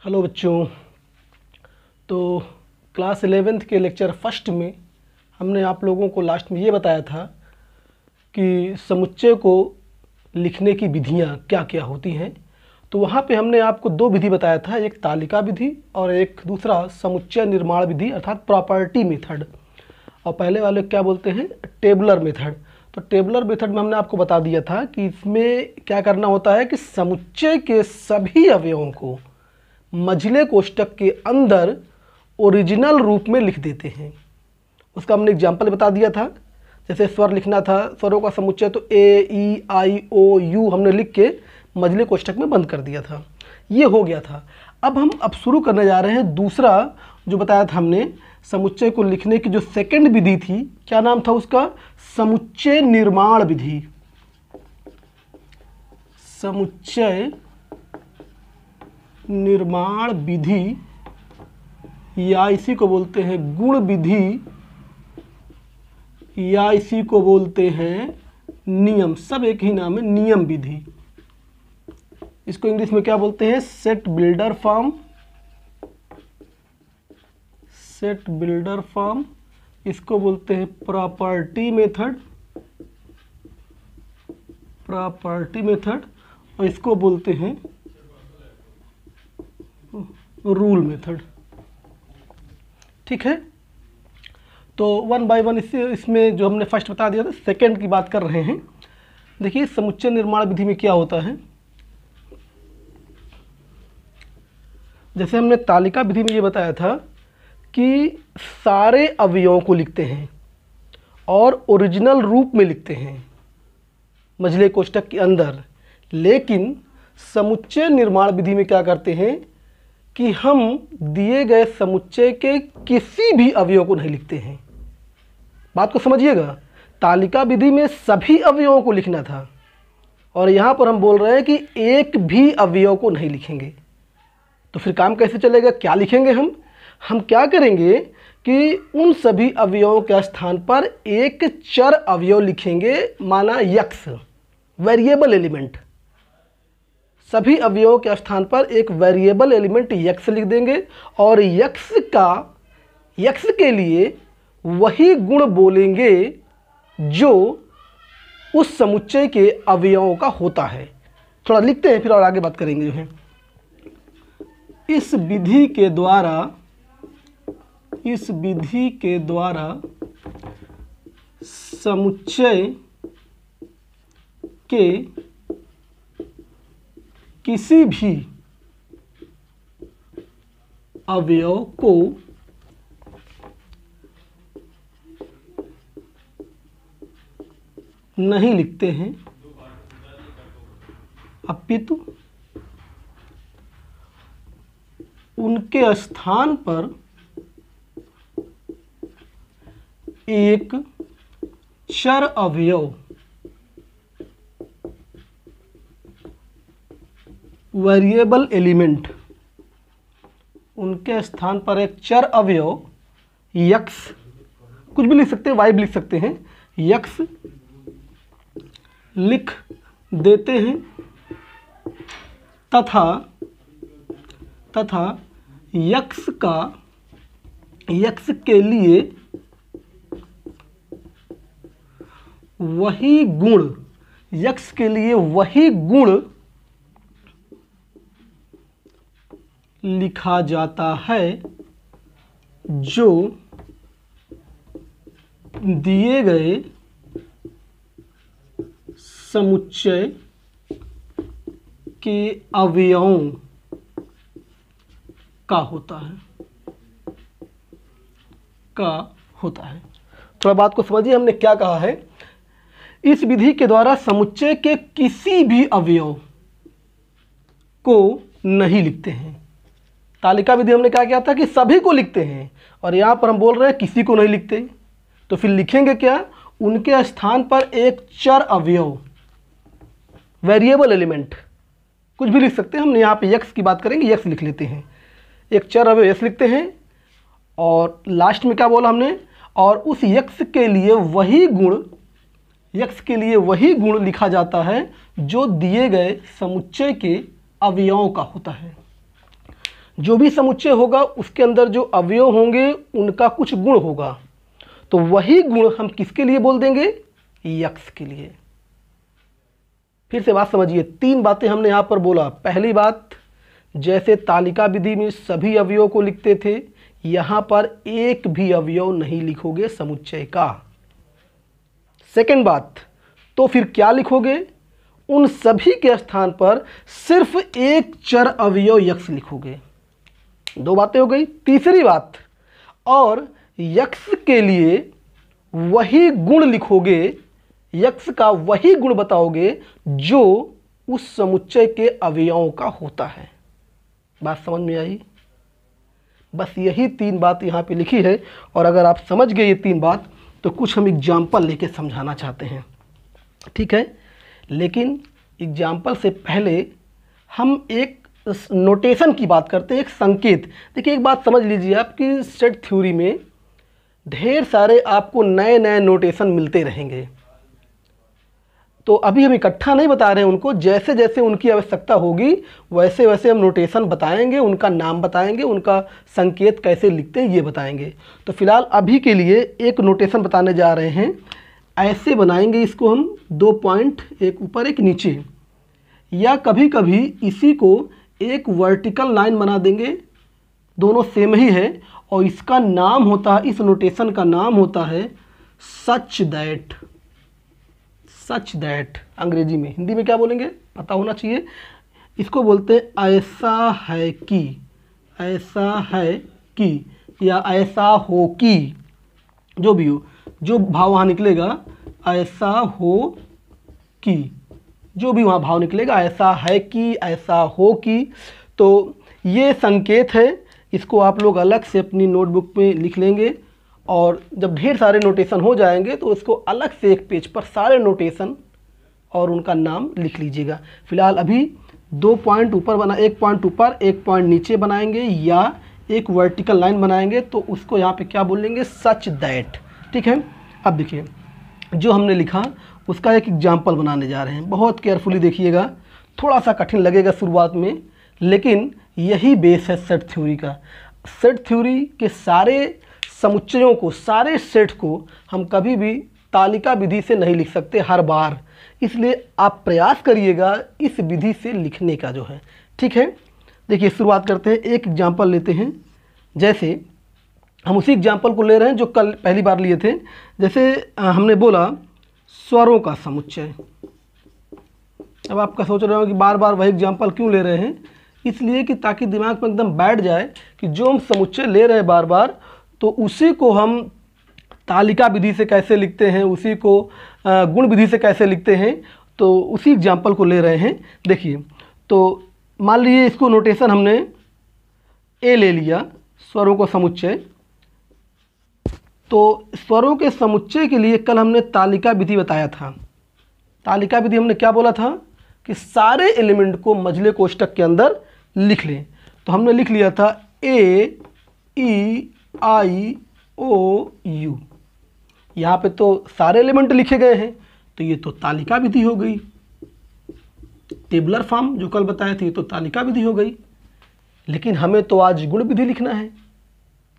Hello बच्चों। तो class 11th के लेक्चर फर्स्ट में हमने आप लोगों को लास्ट में ये बताया था कि समुच्चय को लिखने की विधियाँ क्या क्या होती हैं। तो वहाँ पे हमने आपको दो विधि बताया था, एक तालिका विधि और एक दूसरा समुच्चय निर्माण विधि अर्थात प्रॉपर्टी मेथड। और पहले वाले क्या बोलते हैं, टेबुलर मेथड। तो टेबुलर मेथड में हमने आपको बता दिया था कि इसमें क्या करना होता है कि समुच्चय के सभी अवयवों को मझले कोष्ठक के अंदर ओरिजिनल रूप में लिख देते हैं। उसका हमने एग्जाम्पल बता दिया था। जैसे स्वर लिखना था, स्वरों का समुच्चय, तो ए ई आई ओ यू हमने लिख के मझले कोष्ठक में बंद कर दिया था। ये हो गया था। अब शुरू करने जा रहे हैं दूसरा जो बताया था हमने, समुच्चय को लिखने की जो सेकंड विधि थी, क्या नाम था उसका, समुच्चय निर्माण विधि। समुच्चय निर्माण विधि या इसी को बोलते हैं गुण विधि या इसी को बोलते हैं नियम। सब एक ही नाम है, नियम विधि। इसको इंग्लिश में क्या बोलते हैं, set builder form. Set builder form, इसको बोलते हैं प्रॉपर्टी मेथड। प्रॉपर्टी मेथड, और इसको बोलते हैं रूल मेथड। ठीक है। तो वन बाय वन इसमें जो हमने फर्स्ट बता दिया था, सेकंड की बात कर रहे हैं। देखिए समुच्चय निर्माण विधि में क्या होता है। जैसे हमने तालिका विधि में ये बताया था कि सारे अवयवों को लिखते हैं और ओरिजिनल रूप में लिखते हैं मझले कोष्ठक के अंदर। लेकिन समुच्चय निर्माण विधि में क्या करते हैं कि हम दिए गए समुच्चय के किसी भी अवयव को नहीं लिखते हैं। बात को समझिएगा, तालिका विधि में सभी अवयवों को लिखना था और यहाँ पर हम बोल रहे हैं कि एक भी अवयव को नहीं लिखेंगे। तो फिर काम कैसे चलेगा, क्या लिखेंगे हम क्या करेंगे कि उन सभी अवयवों के स्थान पर एक चर अवयव लिखेंगे, माना यक्स, वेरिएबल एलिमेंट। सभी अवयवों के स्थान पर एक वेरिएबल एलिमेंट यक्स लिख देंगे और यक्स के लिए वही गुण बोलेंगे जो उस समुच्चय के अवयवों का होता है। थोड़ा लिखते हैं फिर और आगे बात करेंगे जो है। इस विधि के द्वारा समुच्चय के किसी भी अवयव को नहीं लिखते हैं, अपितु उनके स्थान पर एक चर अवयव, वेरिएबल एलिमेंट, उनके स्थान पर एक चर अवयव यक्स, कुछ भी लिख सकते हैं, वाई भी लिख सकते हैं, यक्स लिख देते हैं तथा यक्स के लिए वही गुण लिखा जाता है जो दिए गए समुच्चय के अवयवों का होता है। थोड़ा बात को समझिए, हमने क्या कहा है। इस विधि के द्वारा समुच्चय के किसी भी अवयव को नहीं लिखते हैं। तालिका विधि हमने क्या किया था कि सभी को लिखते हैं, और यहाँ पर हम बोल रहे हैं किसी को नहीं लिखते। तो फिर लिखेंगे क्या, उनके स्थान पर एक चर अवयव, वेरिएबल एलिमेंट, कुछ भी लिख सकते हैं। हम यहाँ पे यक्स की बात करेंगे, यक्स लिख लेते हैं, एक चर अवयव यक्स लिखते हैं। और लास्ट में क्या बोला हमने, और उस यक्स के लिए वही गुण लिखा जाता है जो दिए गए समुच्चय के अवयवों का होता है। जो भी समुच्चय होगा उसके अंदर जो अवयव होंगे उनका कुछ गुण होगा, तो वही गुण हम किसके लिए बोल देंगे? यक्ष के लिए। फिर से बात समझिए, 3 बातें हमने यहां पर बोला। पहली बात, जैसे तालिका विधि में सभी अवयवों को लिखते थे, यहां पर एक भी अवयव नहीं लिखोगे समुच्चय का। सेकंड बात, तो फिर क्या लिखोगे? उन सभी के स्थान पर सिर्फ एक चर अवयव यक्ष लिखोगे। 2 बातें हो गई। तीसरी बात, और यक्ष के लिए वही गुण लिखोगे, यक्ष का वही गुण बताओगे जो उस समुच्चय के अवयवों का होता है। बात समझ में आई? बस यही 3 बात यहाँ पे लिखी है, और अगर आप समझ गए ये 3 बात तो कुछ हम एग्जाम्पल लेके समझाना चाहते हैं, ठीक है। लेकिन एग्जाम्पल से पहले हम एक नोटेशन की बात करते हैं, एक संकेत। देखिए, एक बात समझ लीजिए, आपकी सेट थ्योरी में ढेर सारे आपको नए नए नोटेशन मिलते रहेंगे। तो अभी हम इकट्ठा नहीं बता रहे हैं उनको, जैसे जैसे उनकी आवश्यकता होगी वैसे वैसे हम नोटेशन बताएंगे, उनका नाम बताएंगे, उनका संकेत कैसे लिखते हैं ये बताएंगे। तो फिलहाल अभी के लिए एक नोटेशन बताने जा रहे हैं। ऐसे बनाएंगे इसको हम, 2 पॉइंट, एक ऊपर एक नीचे, या कभी कभी इसी को एक वर्टिकल लाइन बना देंगे, दोनों सेम ही है, और इसका नाम होता है, इस नोटेशन का नाम होता है सच दैट। सच दैट अंग्रेजी में, हिंदी में क्या बोलेंगे पता होना चाहिए। इसको बोलते हैं ऐसा है कि, ऐसा है कि, या ऐसा हो कि, जो भी हो, जो भाव वहाँ निकलेगा, ऐसा हो कि, जो भी वहाँ भाव निकलेगा, ऐसा है कि, ऐसा हो कि। तो ये संकेत है, इसको आप लोग अलग से अपनी नोटबुक में लिख लेंगे, और जब ढेर सारे नोटेशन हो जाएंगे तो इसको अलग से एक पेज पर सारे नोटेशन और उनका नाम लिख लीजिएगा। फिलहाल अभी 2 पॉइंट ऊपर बना, 1 पॉइंट ऊपर 1 पॉइंट नीचे बनाएंगे, या एक वर्टिकल लाइन बनाएंगे, तो उसको यहाँ पे क्या बोलेंगे? सच दैट, ठीक है। अब देखिए, जो हमने लिखा उसका एक एग्जाम्पल बनाने जा रहे हैं। बहुत केयरफुली देखिएगा, थोड़ा सा कठिन लगेगा शुरुआत में, लेकिन यही बेस है सेट थ्योरी का। सेट थ्योरी के सारे समुच्चयों को, सारे सेट को हम कभी भी तालिका विधि से नहीं लिख सकते हर बार, इसलिए आप प्रयास करिएगा इस विधि से लिखने का जो है, ठीक है। देखिए, शुरुआत करते हैं, एक एग्जाम्पल लेते हैं। जैसे हम उसी एग्जाम्पल को ले रहे हैं जो कल पहली बार लिए थे। जैसे हमने बोला स्वरों का समुच्चय। अब आपका सोच रहे हो कि बार बार वही एग्जाम्पल क्यों ले रहे हैं? इसलिए कि ताकि दिमाग में एकदम बैठ जाए कि जो हम समुच्चय ले रहे हैं बार बार, तो उसी को हम तालिका विधि से कैसे लिखते हैं, उसी को गुण विधि से कैसे लिखते हैं, तो उसी एग्जाम्पल को ले रहे हैं। देखिए, तो मान लीजिए इसको नोटेशन हमने ए ले लिया, स्वरों को समुच्चय। तो स्वरों के समुच्चय के लिए कल हमने तालिका विधि बताया था। तालिका विधि हमने क्या बोला था कि सारे एलिमेंट को मझले कोष्ठक के अंदर लिख लें। तो हमने लिख लिया था ए, ई, आई, ओ, यू। यहाँ पे तो सारे एलिमेंट लिखे गए हैं, तो ये तो तालिका विधि हो गई। टेबुलर फॉर्म जो कल बताए थे, ये तो तालिका विधि हो गई। लेकिन हमें तो आज गुण विधि लिखना है।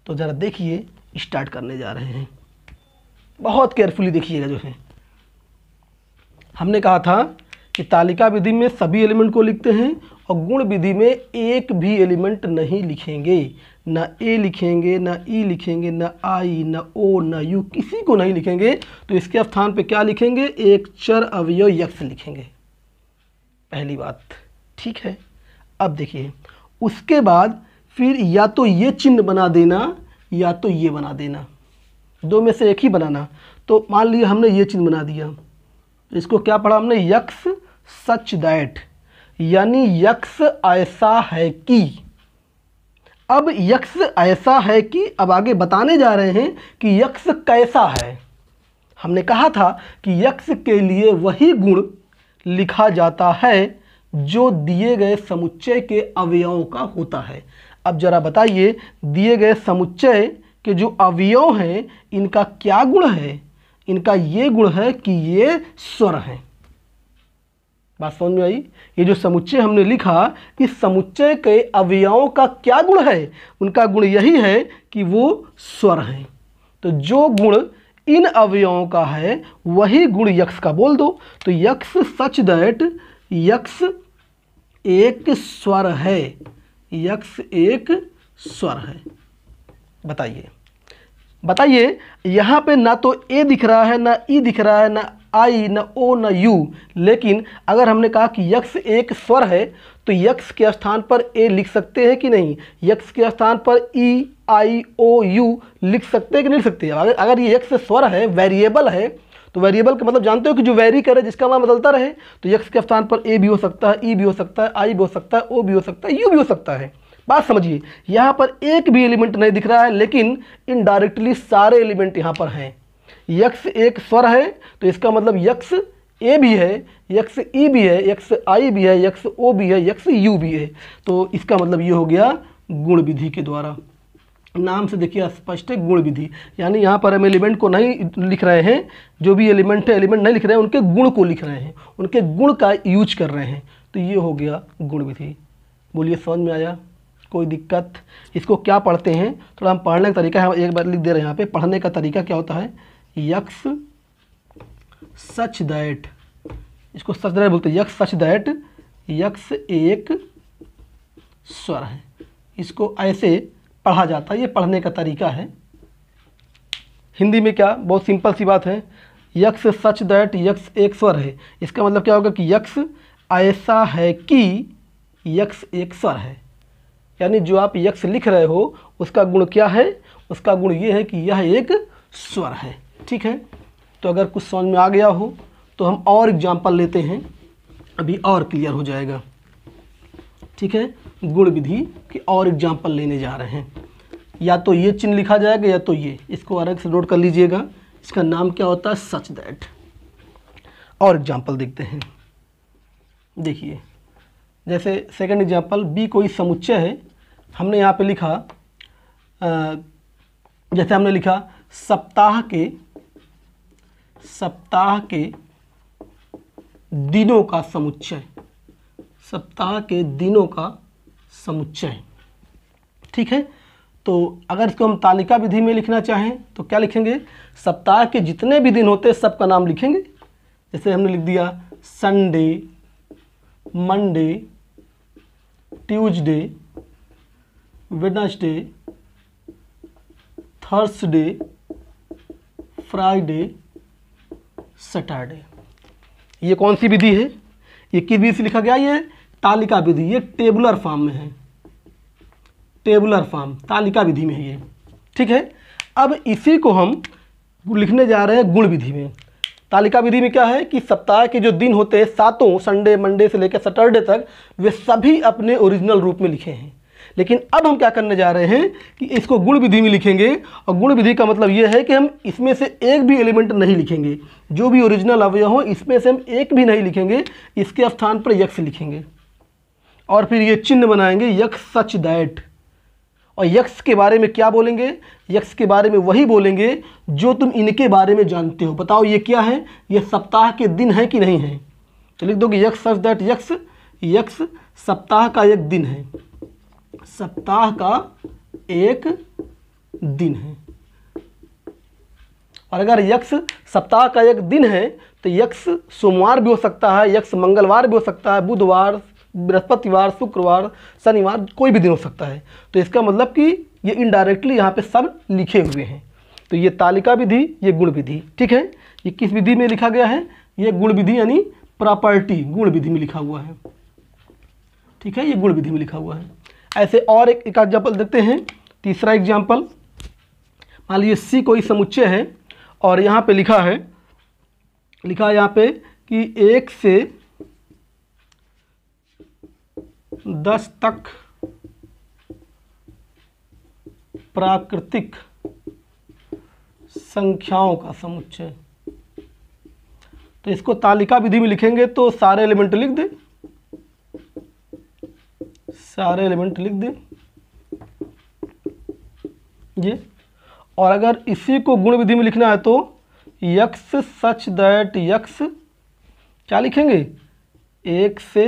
तो ज़रा देखिए, स्टार्ट करने जा रहे हैं, बहुत केयरफुली देखिएगा। जो है हमने कहा था कि तालिका विधि में सभी एलिमेंट को लिखते हैं, और गुण विधि में एक भी एलिमेंट नहीं लिखेंगे, ना ए लिखेंगे, ना ई लिखेंगे, ना आई, ना ओ, ना यू, किसी को नहीं लिखेंगे। तो इसके स्थान पे क्या लिखेंगे? एक चर अवयव यक्ष लिखेंगे, पहली बात, ठीक है। अब देखिए, उसके बाद फिर या तो ये चिन्ह बना देना या तो ये बना देना, दो में से एक ही बनाना। तो मान लिया हमने ये चिन्ह बना दिया, इसको क्या पढ़ा हमने? यक्ष सच दैट, यानी यक्ष ऐसा है कि। अब यक्ष ऐसा है कि, अब आगे बताने जा रहे हैं कि यक्ष कैसा है। हमने कहा था कि यक्ष के लिए वही गुण लिखा जाता है जो दिए गए समुच्चय के अवयवों का होता है। अब जरा बताइए, दिए गए समुच्चय के जो अवयव हैं इनका क्या गुण है? इनका ये गुण है कि ये स्वर हैं। बात समझ में आई? ये जो समुच्चय हमने लिखा, इस समुच्चय के अवयवों का क्या गुण है? उनका गुण यही है कि वो स्वर हैं। तो जो गुण इन अवयवों का है वही गुण यक्ष का बोल दो। तो यक्ष सच दैट यक्ष एक स्वर है, यक्ष एक स्वर है। बताइए यहाँ पे ना तो ए दिख रहा है, ना ई दिख रहा है, ना आई, ना ओ, ना यू। लेकिन अगर हमने कहा कि यक्ष एक स्वर है तो यक्ष के स्थान पर ए लिख सकते हैं कि नहीं? यक्ष के स्थान पर ई, आई, ओ, यू लिख सकते हैं कि नहीं लिख सकते? अगर ये यक्ष स्वर है, वेरिएबल है, तो वेरिएबल का मतलब जानते हो कि जो वेरी करे, जिसका मान बदलता रहे। तो यक्ष के स्थान पर ए भी हो सकता है, ई भी हो सकता है, आई भी हो सकता है, ओ भी हो सकता है, यू भी हो सकता है। बात समझिए, यहाँ पर एक भी एलिमेंट नहीं दिख रहा है, लेकिन इनडायरेक्टली सारे एलिमेंट यहाँ पर हैं। यक्ष एक स्वर है तो इसका मतलब यक्ष ए भी है, यक्ष ई भी है, यक्ष आई भी है, यक्ष ओ भी है, यक्ष यू भी है। तो इसका मतलब ये हो गया गुण विधि के द्वारा। नाम से देखिए स्पष्ट है, गुण विधि। यानी यहाँ पर हम एलिमेंट को नहीं लिख रहे हैं, जो भी एलिमेंट है एलिमेंट नहीं लिख रहे हैं, उनके गुण को लिख रहे हैं, उनके गुण का यूज कर रहे हैं। तो ये हो गया गुण विधि। बोलिए समझ में आया? कोई दिक्कत? इसको क्या पढ़ते हैं, थोड़ा हम पढ़ने का तरीका है, एक बार लिख दे रहे हैं यहाँ पे। पढ़ने का तरीका क्या होता है? यक्ष सच दैट, इसको सच दैट बोलते हैं। यक्ष सच दैट यक्ष एक स्वर है, इसको ऐसे पढ़ा जाता है। ये पढ़ने का तरीका है। हिंदी में क्या, बहुत सिंपल सी बात है। यक्ष सच दैट यक्ष एक स्वर है, इसका मतलब क्या होगा कि यक्ष ऐसा है कि यक्ष एक स्वर है। यानी जो आप यक्ष लिख रहे हो उसका गुण क्या है? उसका गुण ये है कि यह एक स्वर है। ठीक है, तो अगर कुछ समझ में आ गया हो तो हम और एग्जाम्पल लेते हैं, अभी और क्लियर हो जाएगा। ठीक है, गुण विधि के और एग्जाम्पल लेने जा रहे हैं। या तो ये चिन्ह लिखा जाएगा या तो ये, इसको अलग से नोट कर लीजिएगा। इसका नाम क्या होता है? Such that. और एग्जाम्पल देखते हैं। देखिए, जैसे सेकंड एग्जाम्पल, बी कोई समुच्चय है। हमने यहाँ पे लिखा, जैसे हमने लिखा सप्ताह के दिनों का समुच्चय, सप्ताह के दिनों का समुच्चय। ठीक है, तो अगर इसको हम तालिका विधि में लिखना चाहें तो क्या लिखेंगे? सप्ताह के जितने भी दिन होते हैं सबका नाम लिखेंगे। जैसे हमने लिख दिया Sunday, Monday, Tuesday, Wednesday, Thursday, Friday, Saturday. ये कौन सी विधि है? ये किस विधि से लिखा गया? ये तालिका विधि। ये टेबुलर फॉर्म में है, टेबुलर फॉर्म, तालिका विधि में है ये। ठीक है, अब इसी को हम लिखने जा रहे हैं गुण विधि में। तालिका विधि में क्या है कि सप्ताह के जो दिन होते हैं सातों, संडे मंडे से लेकर सैटरडे तक, वे सभी अपने ओरिजिनल रूप में लिखे हैं। लेकिन अब हम क्या करने जा रहे हैं कि इसको गुण विधि में लिखेंगे। और गुण विधि का मतलब ये है कि हम इसमें से एक भी एलिमेंट नहीं लिखेंगे, जो भी ओरिजिनल अवयव हो इसमें से हम एक भी नहीं लिखेंगे, इसके स्थान पर यक्ष लिखेंगे। और फिर ये चिन्ह बनाएंगे यक्ष सच दैट। और यक्ष के बारे में क्या बोलेंगे? यक्ष के बारे में वही बोलेंगे जो तुम इनके बारे में जानते हो। बताओ ये क्या है? ये सप्ताह के दिन है कि नहीं है? तो लिख दो कि यक्ष सच दैट यक्ष सप्ताह का एक दिन है, सप्ताह का एक दिन है। और अगर यक्ष सप्ताह का एक दिन है तो यक्ष सोमवार भी हो सकता है, यक्ष मंगलवार भी हो सकता है, बुधवार, बृहस्पतिवार, शुक्रवार, शनिवार, कोई भी दिन हो सकता है। तो इसका मतलब कि ये इनडायरेक्टली यहाँ पे सब लिखे हुए हैं। तो ये तालिका विधि, ये गुण विधि। ठीक है, ये किस विधि में लिखा गया है? ये गुण विधि यानी प्रॉपर्टी गुण विधि में लिखा हुआ है। ठीक है, ये गुण विधि में लिखा हुआ है। ऐसे और एक एग्जाम्पल देखते हैं। तीसरा एग्जाम्पल, मान लीजिए सी कोई समुच्चय है और यहाँ पे लिखा है यहाँ पे कि 1 से 10 तक प्राकृतिक संख्याओं का समुच्चय। तो इसको तालिका विधि में लिखेंगे तो सारे एलिमेंट लिख दें, सारे एलिमेंट लिख दें ये। और अगर इसी को गुण विधि में लिखना है तो यक्ष सच दैट यक्ष क्या लिखेंगे? 1 से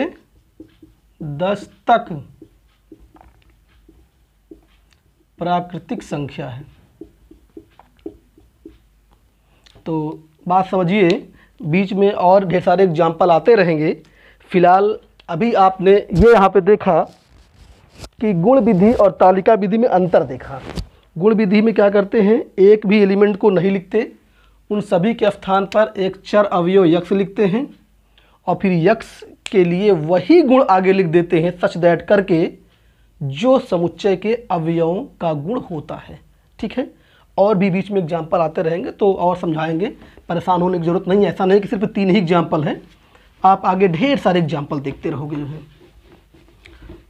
10 तक प्राकृतिक संख्या है। तो बात समझिए, बीच में और ढेर सारे एग्जाम्पल आते रहेंगे। फिलहाल अभी आपने ये यहाँ पे देखा कि गुण विधि और तालिका विधि में अंतर देखा। गुण विधि में क्या करते हैं, एक भी एलिमेंट को नहीं लिखते, उन सभी के स्थान पर एक चर अवयव यक्ष लिखते हैं और फिर यक्ष के लिए वही गुण आगे लिख देते हैं सच दैट करके जो समुच्चय के अवयवों का गुण होता है। ठीक है, और भी बीच में एग्जाम्पल आते रहेंगे तो और समझाएंगे, परेशान होने की ज़रूरत नहीं है। ऐसा नहीं कि सिर्फ 3 ही एग्जाम्पल हैं, आप आगे ढेर सारे एग्जाम्पल देखते रहोगे जो है।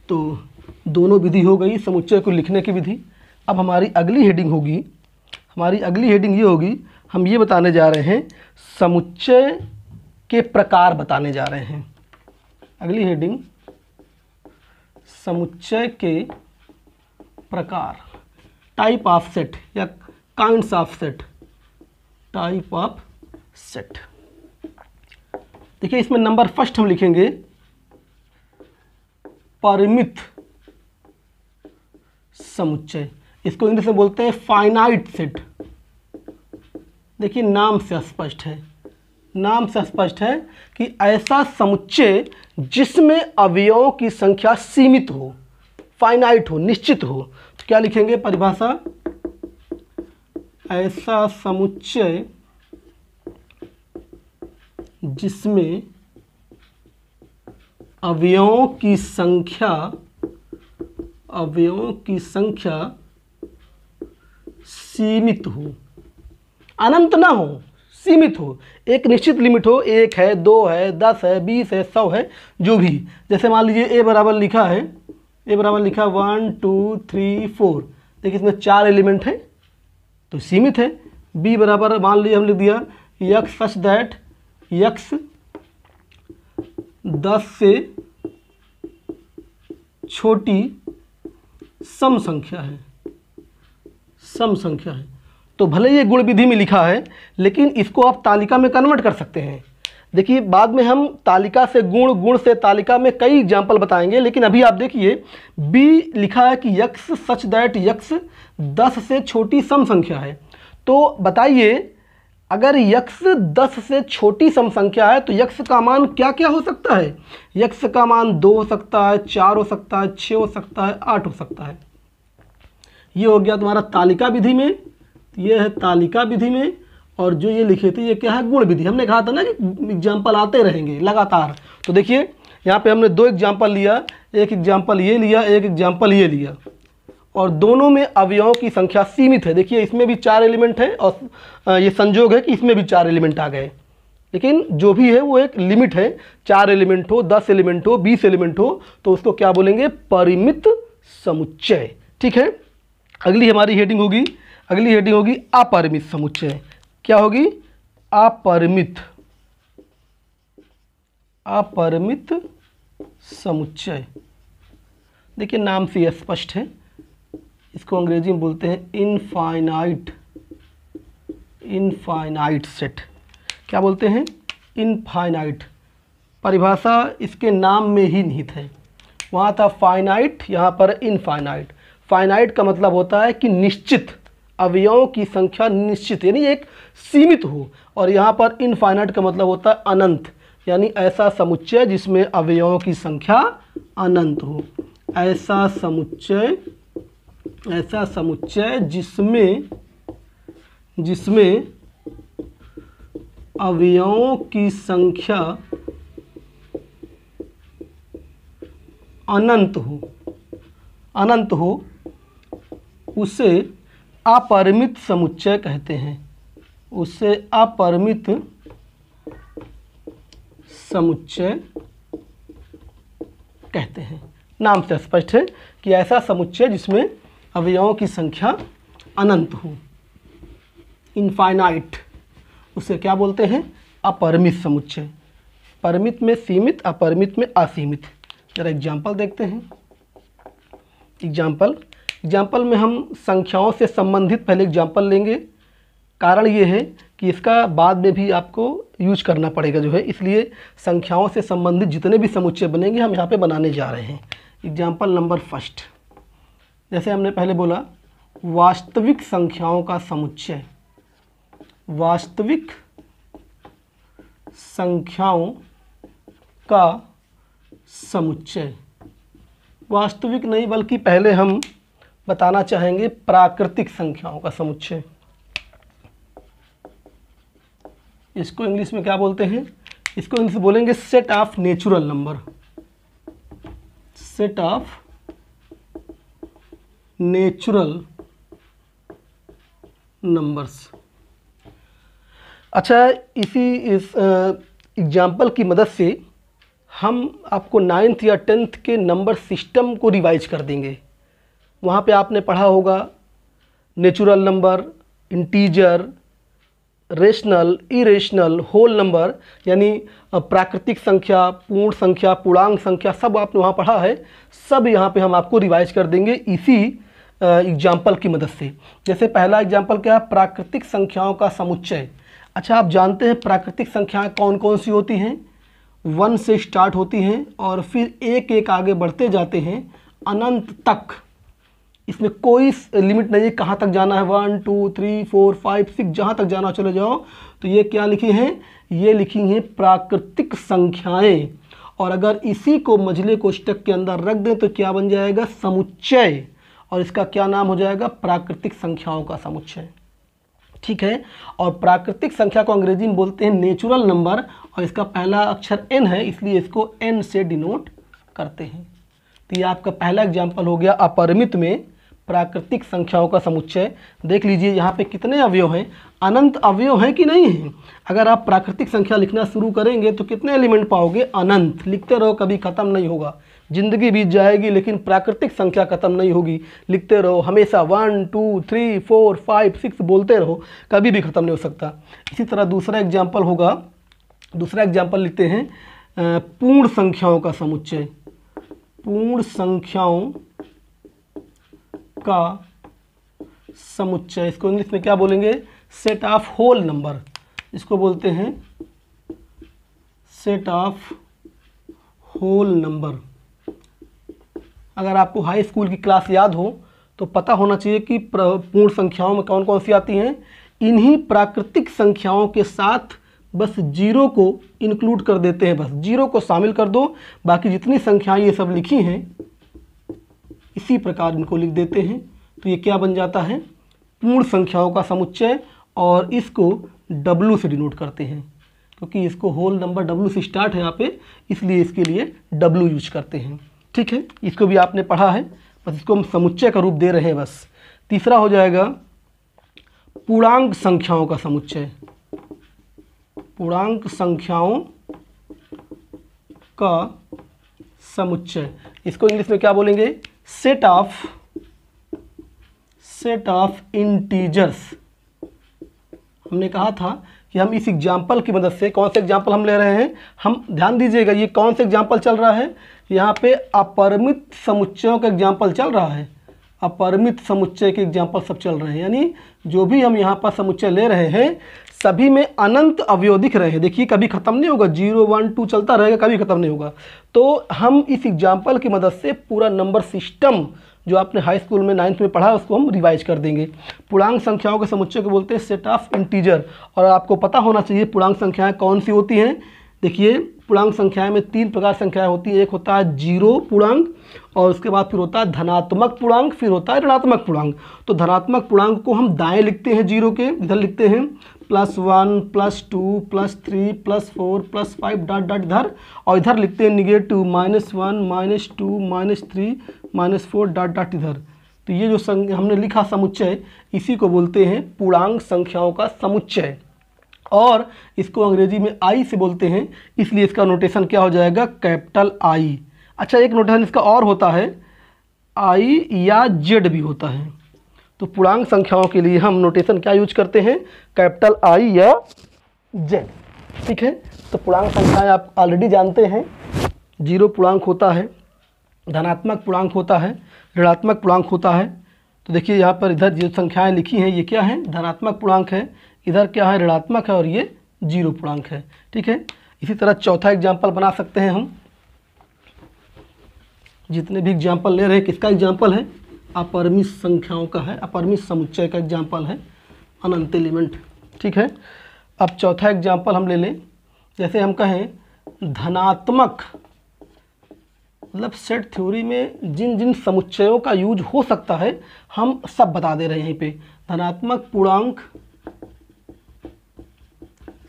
तो दोनों विधि हो गई समुच्चय को लिखने की विधि। अब हमारी अगली हेडिंग होगी, हमारी अगली हेडिंग ये होगी, हम ये बताने जा रहे हैं समुच्चय के प्रकार बताने जा रहे हैं। अगली हेडिंग समुच्चय के प्रकार, टाइप ऑफ सेट या kinds of set, type of set. देखिए इसमें नंबर फर्स्ट हम लिखेंगे परिमित समुच्चय, इसको इंग्लिश में बोलते हैं फाइनाइट सेट। देखिए नाम से स्पष्ट है, नाम से स्पष्ट है कि ऐसा समुच्चय जिसमें अवयवों की संख्या सीमित हो, फाइनाइट हो, निश्चित हो। तो क्या लिखेंगे परिभाषा, ऐसा समुच्चय जिसमें अवयवों की संख्या सीमित हो, अनंत ना हो, सीमित हो, एक निश्चित लिमिट हो, 1 है, 2 है, 10 है, 20 है, 100 है, जो भी। जैसे मान लीजिए ए बराबर लिखा है, ए बराबर लिखा 1 2 3 4, देखिए इसमें 4 एलिमेंट हैं तो सीमित है। बी बराबर मान लीजिए हम लिख दिया यक्स सच दैट यक्स 10 से छोटी सम संख्या है, सम संख्या है। तो भले ये गुण विधि में लिखा है लेकिन इसको आप तालिका में कन्वर्ट कर सकते हैं। देखिए बाद में हम तालिका से गुण, गुण से तालिका में कई एग्जाम्पल बताएंगे, लेकिन अभी आप देखिए बी लिखा है कि यक्स सच दैट यक्स 10 से छोटी सम संख्या है। तो बताइए अगर यक्स 10 से छोटी सम संख्या है तो यक्स का मान क्या क्या हो सकता है। यक्स का मान 2 हो सकता है, 4 हो सकता है, 6 हो सकता है, 8 हो सकता है। ये हो गया तुम्हारा तालिका विधि में, ये है तालिका विधि में। और जो ये लिखे थे ये क्या है, गुण विधि। हमने कहा था ना कि एग्जाम्पल आते रहेंगे लगातार। तो देखिए यहाँ पे हमने 2 एग्जाम्पल लिया, एक एग्जाम्पल ये लिया, एक एग्जाम्पल ये लिया, और दोनों में अवयवों की संख्या सीमित है। देखिए इसमें भी 4 एलिमेंट हैं और ये संजोग है कि इसमें भी 4 एलिमेंट आ गए, लेकिन जो भी है वो एक लिमिट है। 4 एलिमेंट हो, 10 एलिमेंट हो, 20 एलिमेंट हो, तो उसको क्या बोलेंगे, परिमित समुच्चय। ठीक है, अगली हमारी हेडिंग होगी, अगली हेडिंग होगी अपरिमित समुच्चय। क्या होगी, अपरिमित, अपरिमित समुच्चय। देखिए नाम से स्पष्ट है, इसको अंग्रेजी में बोलते हैं इनफाइनाइट, इनफाइनाइट सेट। क्या बोलते हैं, इनफाइनाइट। परिभाषा इसके नाम में ही निहित है, वहाँ था फाइनाइट, यहाँ पर इनफाइनाइट। फाइनाइट का मतलब होता है कि निश्चित, अवयवों की संख्या निश्चित यानी एक सीमित हो, और यहाँ पर इनफाइनाइट का मतलब होता है अनंत, यानी ऐसा समुच्चय जिसमें अवयवों की संख्या अनंत हो। ऐसा समुच्चय, ऐसा समुच्चय जिसमें अवयवों की संख्या अनंत हो, अनंत हो, उसे अपरिमित समुच्चय कहते हैं, उसे अपरिमित समुच्चय कहते हैं। नाम से स्पष्ट है कि ऐसा समुच्चय जिसमें अवयवों की संख्या अनंत हो, इनफाइनाइट, उसे क्या बोलते हैं, अपरिमित समुच्चय। परिमित में सीमित, अपरिमित में असीमित। जरा एग्जाम्पल देखते हैं। एग्जाम्पल में हम संख्याओं से संबंधित पहले एग्जाम्पल लेंगे, कारण ये है कि इसका बाद में भी आपको यूज करना पड़ेगा जो है, इसलिए संख्याओं से संबंधित जितने भी समुच्चय बनेंगे हम यहाँ पे बनाने जा रहे हैं। एग्जाम्पल नंबर फर्स्ट, जैसे हमने पहले बोला वास्तविक संख्याओं का समुच्चय, वास्तविक संख्याओं का समुच्चय, वास्तविक नहीं बल्कि पहले हम बताना चाहेंगे प्राकृतिक संख्याओं का समुच्चय। इसको इंग्लिश में क्या बोलते हैं? इसको इंग्लिश में बोलेंगे set of natural number, set of natural numbers. अच्छा, इसी इस एग्जाम्पल की मदद से हम आपको 9th या 10th के नंबर सिस्टम को रिवाइज कर देंगे। वहाँ पे आपने पढ़ा होगा natural number, integer, rational, irrational, whole number, यानी प्राकृतिक संख्या, पूर्ण संख्या, पूर्णांक संख्या, सब आपने वहाँ पढ़ा है। सब यहाँ पे हम आपको रिवाइज कर देंगे इसी एग्जाम्पल की मदद से। जैसे पहला एग्जाम्पल क्या है? प्राकृतिक संख्याओं का समुच्चय। अच्छा, आप जानते हैं प्राकृतिक संख्याएं कौन कौन सी होती हैं? 1 से स्टार्ट होती हैं और फिर एक एक आगे बढ़ते जाते हैं अनंत तक। इसमें कोई लिमिट नहीं है कहाँ तक जाना है, 1 2 3 4 5 6 जहाँ तक जाना चले जाओ। तो ये क्या लिखी हैं? ये लिखी हैं प्राकृतिक संख्याएं। और अगर इसी को मझले कोष्ठक के अंदर रख दें तो क्या बन जाएगा? समुच्चय। और इसका क्या नाम हो जाएगा? प्राकृतिक संख्याओं का समुच्चय। ठीक है। और प्राकृतिक संख्या को अंग्रेजी में बोलते हैं नेचुरल नंबर, और इसका पहला अक्षर n है, इसलिए इसको n से डिनोट करते हैं। तो ये आपका पहला एग्जाम्पल हो गया अपरिमित में प्राकृतिक संख्याओं का समुच्चय। देख लीजिए यहाँ पे कितने अवयव हैं, अनंत अवयव हैं कि नहीं हैं। अगर आप प्राकृतिक संख्या लिखना शुरू करेंगे तो कितने एलिमेंट पाओगे? अनंत। लिखते रहो, कभी ख़त्म नहीं होगा। जिंदगी बीत जाएगी लेकिन प्राकृतिक संख्या ख़त्म नहीं होगी। लिखते रहो हमेशा, 1 2 3 4 5 6 बोलते रहो, कभी भी ख़त्म नहीं हो सकता। इसी तरह दूसरा एग्जाम्पल होगा, दूसरा एग्जाम्पल लिखते हैं पूर्ण संख्याओं का समुच्चय। पूर्ण संख्याओं का समुच्चय, इसको इंग्लिश में क्या बोलेंगे? Set of whole number. इसको बोलते हैं सेट ऑफ होल नंबर। अगर आपको हाई स्कूल की क्लास याद हो तो पता होना चाहिए कि पूर्ण संख्याओं में कौन कौन सी आती हैं। इन्हीं प्राकृतिक संख्याओं के साथ बस जीरो को इंक्लूड कर देते हैं, बस जीरो को शामिल कर दो, बाकी जितनी संख्याएं ये सब लिखी हैं इसी प्रकार इनको लिख देते हैं। तो ये क्या बन जाता है? पूर्ण संख्याओं का समुच्चय। और इसको W से डिनोट करते हैं, क्योंकि इसको होल नंबर W से स्टार्ट है यहाँ पे, इसलिए इसके लिए W यूज करते हैं। ठीक है, इसको भी आपने पढ़ा है, बस इसको हम समुच्चय का रूप दे रहे हैं बस। तीसरा हो जाएगा पूर्णांक संख्याओं का समुच्चय। पूर्णांक संख्याओं का समुच्चय, इसको इंग्लिश में क्या बोलेंगे? Set of integers. हमने कहा था कि हम इस एग्जाम्पल की मदद से, कौन से एग्जाम्पल हम ले रहे हैं? हम ध्यान दीजिएगा, ये कौन से एग्जाम्पल चल रहा है? यहाँ पे अपरिमित समुच्चयों का एग्जाम्पल चल रहा है। अपरिमित समुच्चय के एग्जाम्पल सब चल रहे हैं, यानी जो भी हम यहाँ पर समुच्चय ले रहे हैं सभी में अनंत अवयव दिख रहे हैं। देखिए कभी ख़त्म नहीं होगा, 0 1 2 चलता रहेगा, कभी ख़त्म नहीं होगा। तो हम इस एग्जाम्पल की मदद से पूरा नंबर सिस्टम जो आपने हाई स्कूल में 9th में पढ़ा उसको हम रिवाइज कर देंगे। पूर्णांक संख्याओं के समुच्चय को बोलते हैं सेट ऑफ इंटीजर। और आपको पता होना चाहिए पूर्णांक संख्याएं कौन सी होती हैं। देखिए पूर्णांक संख्याएं में 3 प्रकार संख्याएं होती हैं। एक होता है जीरो पूर्णांक, और उसके बाद फिर होता है धनात्मक पूर्णांक, फिर होता है ऋणात्मक पूर्णांक। तो धनात्मक पूर्णांक को हम दाएं लिखते हैं, जीरो के इधर लिखते हैं +1 +2 +3 +4 +5 डॉट डॉट इधर, और इधर लिखते हैं निगेटिव -1 -2 -3 -4 डॉट डॉट इधर। तो ये जो हमने लिखा समुच्चय, इसी को बोलते हैं पूर्णांक संख्याओं का समुच्चय। और इसको अंग्रेजी में आई से बोलते हैं, इसलिए इसका नोटेशन क्या हो जाएगा? Capital I. अच्छा, एक नोटेशन इसका और होता है, आई या जेड भी होता है। तो पूर्णांक संख्याओं के लिए हम नोटेशन क्या यूज करते हैं? कैपिटल आई या जेड। ठीक है, तो पूर्णांक संख्याएं आप ऑलरेडी जानते हैं। जीरो पूर्णांक होता है, धनात्मक पूर्णांक होता है, ऋणात्मक पूर्णांक होता है, तो देखिए यहाँ पर इधर जो संख्याएं लिखी हैं ये क्या है, धनात्मक पूर्णांक है, इधर क्या है, ऋणात्मक है, और ये 0 पूर्णांक है। ठीक है, इसी तरह चौथा एग्जाम्पल बना सकते हैं हम। जितने भी एग्जाम्पल ले रहे हैं किसका एग्जाम्पल है, अपरिमित संख्याओं का है, अपरिमित समुच्चय का एग्जाम्पल है, अनंत एलिमेंट। ठीक है, अब चौथा एग्जाम्पल हम ले लें। जैसे हम कहें धनात्मक, मतलब सेट थ्योरी में जिन जिन समुच्चयों का यूज हो सकता है हम सब बता दे रहे हैं यहीं पे। धनात्मक पूर्णांक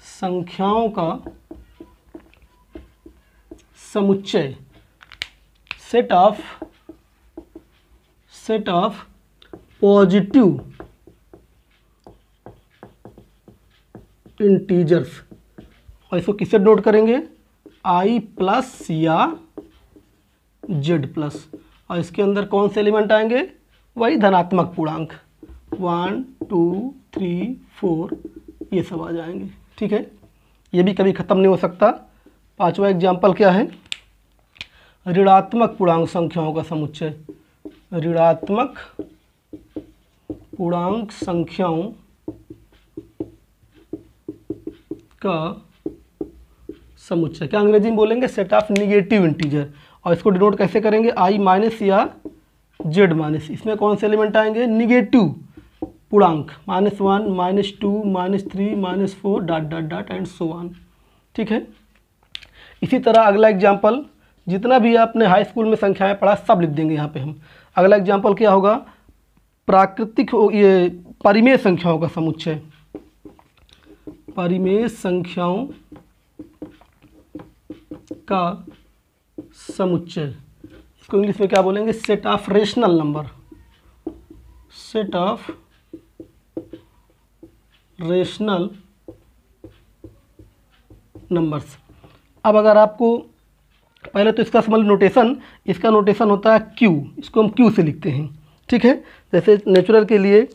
संख्याओं का समुच्चय, सेट ऑफ पॉजिटिव इंटीजर्स, और इसको किससे नोट करेंगे, i प्लस या z प्लस, और इसके अंदर कौन से एलिमेंट आएंगे, वही धनात्मक पूर्णांक 1 2 3 4 ये सब आ जाएंगे। ठीक है, ये भी कभी ख़त्म नहीं हो सकता। पांचवा एग्जाम्पल क्या है, ऋणात्मक पूर्णांक संख्याओं का समुच्चय, ऋणात्मक पूर्णांक संख्याओं का समुच्चय, क्या अंग्रेजी में बोलेंगे, सेट ऑफ निगेटिव इंटीजर, और इसको डिनोट कैसे करेंगे, i माइनस या z माइनस। इसमें कौन से एलिमेंट आएंगे, निगेटिव पूर्णांक, -1 -2 -3 -4 dot dot dot and so on. ठीक है, इसी तरह अगला एग्जाम्पल, जितना भी आपने हाई स्कूल में संख्याएं पढ़ा सब लिख देंगे यहाँ पे हम। अगला एग्जाम्पल क्या होगा, प्राकृतिक ये परिमेय संख्याओं का समुच्चय, परिमेय संख्याओं का समुच्चय, इसको इंग्लिश में क्या बोलेंगे, set of rational number, set of rational numbers. अब अगर आपको पहले तो इसका समझ नोटेशन, इसका नोटेशन होता है q, इसको हम q से लिखते हैं। ठीक है, जैसे नेचुरल के लिए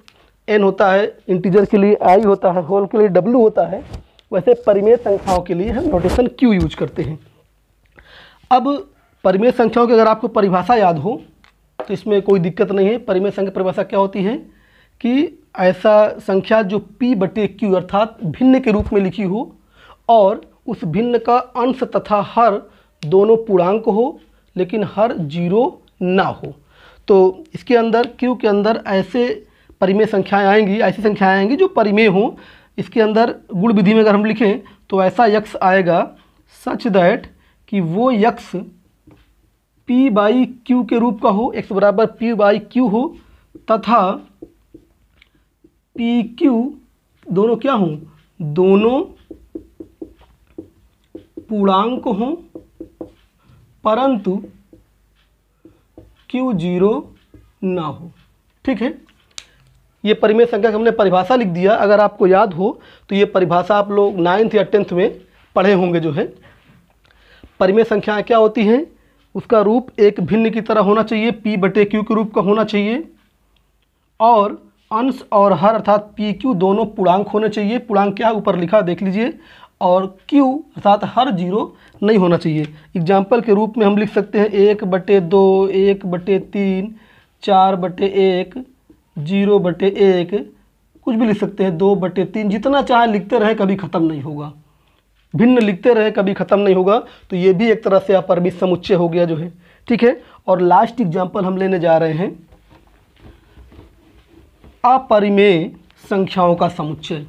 n होता है, इंटीजर के लिए i होता है, होल के लिए w होता है, वैसे परिमेय संख्याओं के लिए हम नोटेशन q यूज करते हैं। अब परिमेय संख्याओं की अगर आपको परिभाषा याद हो तो इसमें कोई दिक्कत नहीं है। परिमेय संख्या परिभाषा क्या होती है कि ऐसा संख्या जो p/q अर्थात भिन्न के रूप में लिखी हो और उस भिन्न का अंश तथा हर दोनों पूर्णांक हो लेकिन हर 0 ना हो। तो इसके अंदर q के अंदर ऐसे परिमेय संख्याएं आएंगी, ऐसी संख्याएं आएंगी जो परिमेय हों। इसके अंदर गुण विधि में अगर हम लिखें तो ऐसा यक्स आएगा सच दैट कि वो यक्स p/q के रूप का हो, x बराबर p/q हो, तथा pq दोनों क्या हों, दोनों पूर्णांक हों परंतु q 0 ना हो। ठीक है, ये परिमेय संख्या की हमने परिभाषा लिख दिया। अगर आपको याद हो तो ये परिभाषा आप लोग 9th या 10th में पढ़े होंगे। जो है परिमेय संख्याएं क्या होती हैं, उसका रूप एक भिन्न की तरह होना चाहिए, p/q के रूप का होना चाहिए, और अंश और हर अर्थात pq दोनों पूर्णांक होने चाहिए। पूर्णांक क्या ऊपर लिखा देख लीजिए, और q अर्थात हर 0 नहीं होना चाहिए। एग्जाम्पल के रूप में हम लिख सकते हैं 1/2, 1/3, 4/1, 0/1, कुछ भी लिख सकते हैं, 2/3, जितना चाहे लिखते रहे कभी ख़त्म नहीं होगा, भिन्न लिखते रहे कभी ख़त्म नहीं होगा। तो ये भी एक तरह से अपरिमित समुच्चय हो गया जो है। ठीक है, और लास्ट एग्जाम्पल हम लेने जा रहे हैं अपरिमेय संख्याओं का समुच्चय,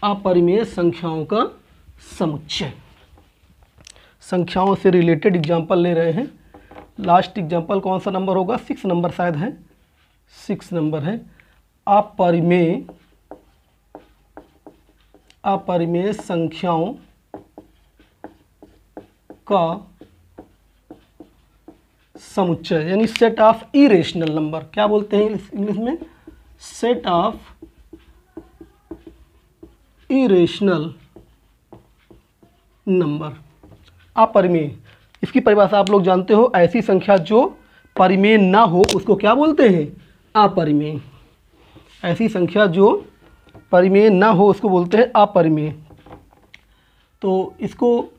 अपरिमेय संख्याओं का समुच्चय। संख्याओं से रिलेटेड एग्जाम्पल ले रहे हैं। लास्ट एग्जाम्पल कौन सा नंबर होगा, 6 नंबर शायद है, 6 नंबर है। अपरिमेय संख्याओं का समुच्चय यानी सेट ऑफ इरेशनल नंबर। क्या बोलते हैं इंग्लिश में, सेट ऑफ इरेशनल नंबर। अपरिमेय, इसकी परिभाषा आप लोग जानते हो, ऐसी संख्या जो परिमेय ना हो उसको क्या बोलते हैं, अपरिमेय। ऐसी संख्या जो परिमेय ना हो उसको बोलते हैं अपरिमेय। तो इसको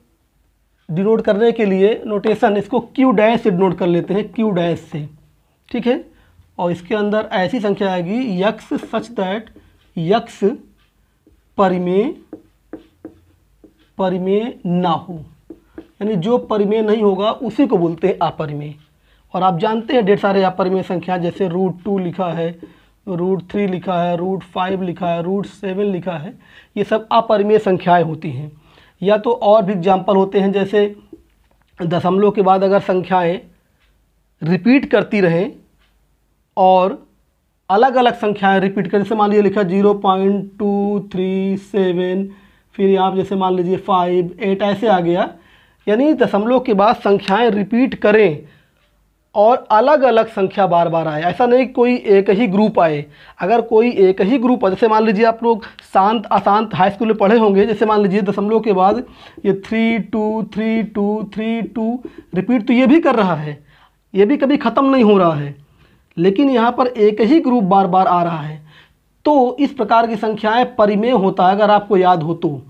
डिनोट करने के लिए नोटेशन, इसको q डैश से डिनोट कर लेते हैं, q डैश से। ठीक है, और इसके अंदर ऐसी संख्या आएगी यक्स सच दैट यक्स परिमेय ना हो, यानी जो परिमेय नहीं होगा उसी को बोलते हैं अपरिमेय। और आप जानते हैं ढेर सारे अपरिमेय संख्या, जैसे √2 लिखा है, √3 लिखा है, √5 लिखा है, √7 लिखा है, ये सब अपरिमेय संख्याएं होती हैं। या तो और भी एग्जाम्पल होते हैं, जैसे दशमलव के बाद अगर संख्याएं रिपीट करती रहें और अलग अलग संख्याएं रिपीट करें, जैसे मान लीजिए लिखा 0.237, फिर यहाँ जैसे मान लीजिए 5, 8 ऐसे आ गया, यानी दशमलव के बाद संख्याएं रिपीट करें और अलग अलग संख्या बार बार आए। ऐसा नहीं कोई एक ही ग्रुप आए। अगर कोई एक ही ग्रुप, जैसे मान लीजिए आप लोग शांत अशांत हाई स्कूल में पढ़े होंगे, जैसे मान लीजिए दशमलव के बाद ये 3 2 रिपीट तो ये भी कर रहा है, ये भी कभी ख़त्म नहीं हो रहा है, लेकिन यहाँ पर एक ही ग्रुप बार बार आ रहा है। तो इस प्रकार की संख्याएं परिमेय होता है, अगर आपको याद हो तो।